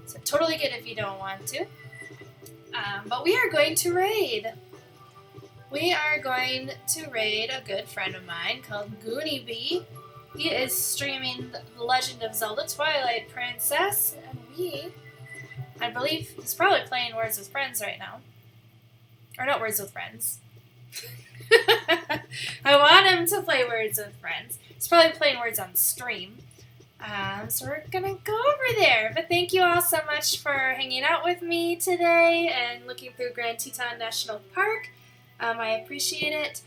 so totally get it if you don't want to. But we are going to raid. We are going to raid a good friend of mine called Goonie Bee. He is streaming The Legend of Zelda Twilight Princess, and I believe he's probably playing Words with Friends right now. Or not Words with Friends. I want him to play Words with Friends. He's probably playing Words on stream. So we're gonna go over there. But thank you all so much for hanging out with me today and looking through Grand Teton National Park. I appreciate it.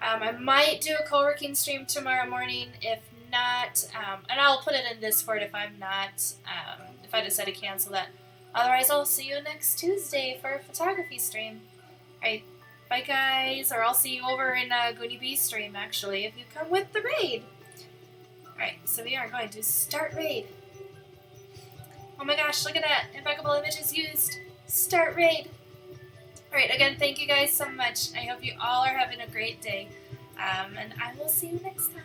I might do a co-working stream tomorrow morning. If not, and I'll put it in Discord if I'm not, if I decide to cancel that. Otherwise, I'll see you next Tuesday for a photography stream. Alright, bye guys, or I'll see you over in Goonie Bee's stream actually, if you come with the raid. Alright, so we are going to start raid. Oh my gosh, look at that! Imbeccable Images used! Start raid! Alright, again, thank you guys so much. I hope you all are having a great day. And I will see you next time.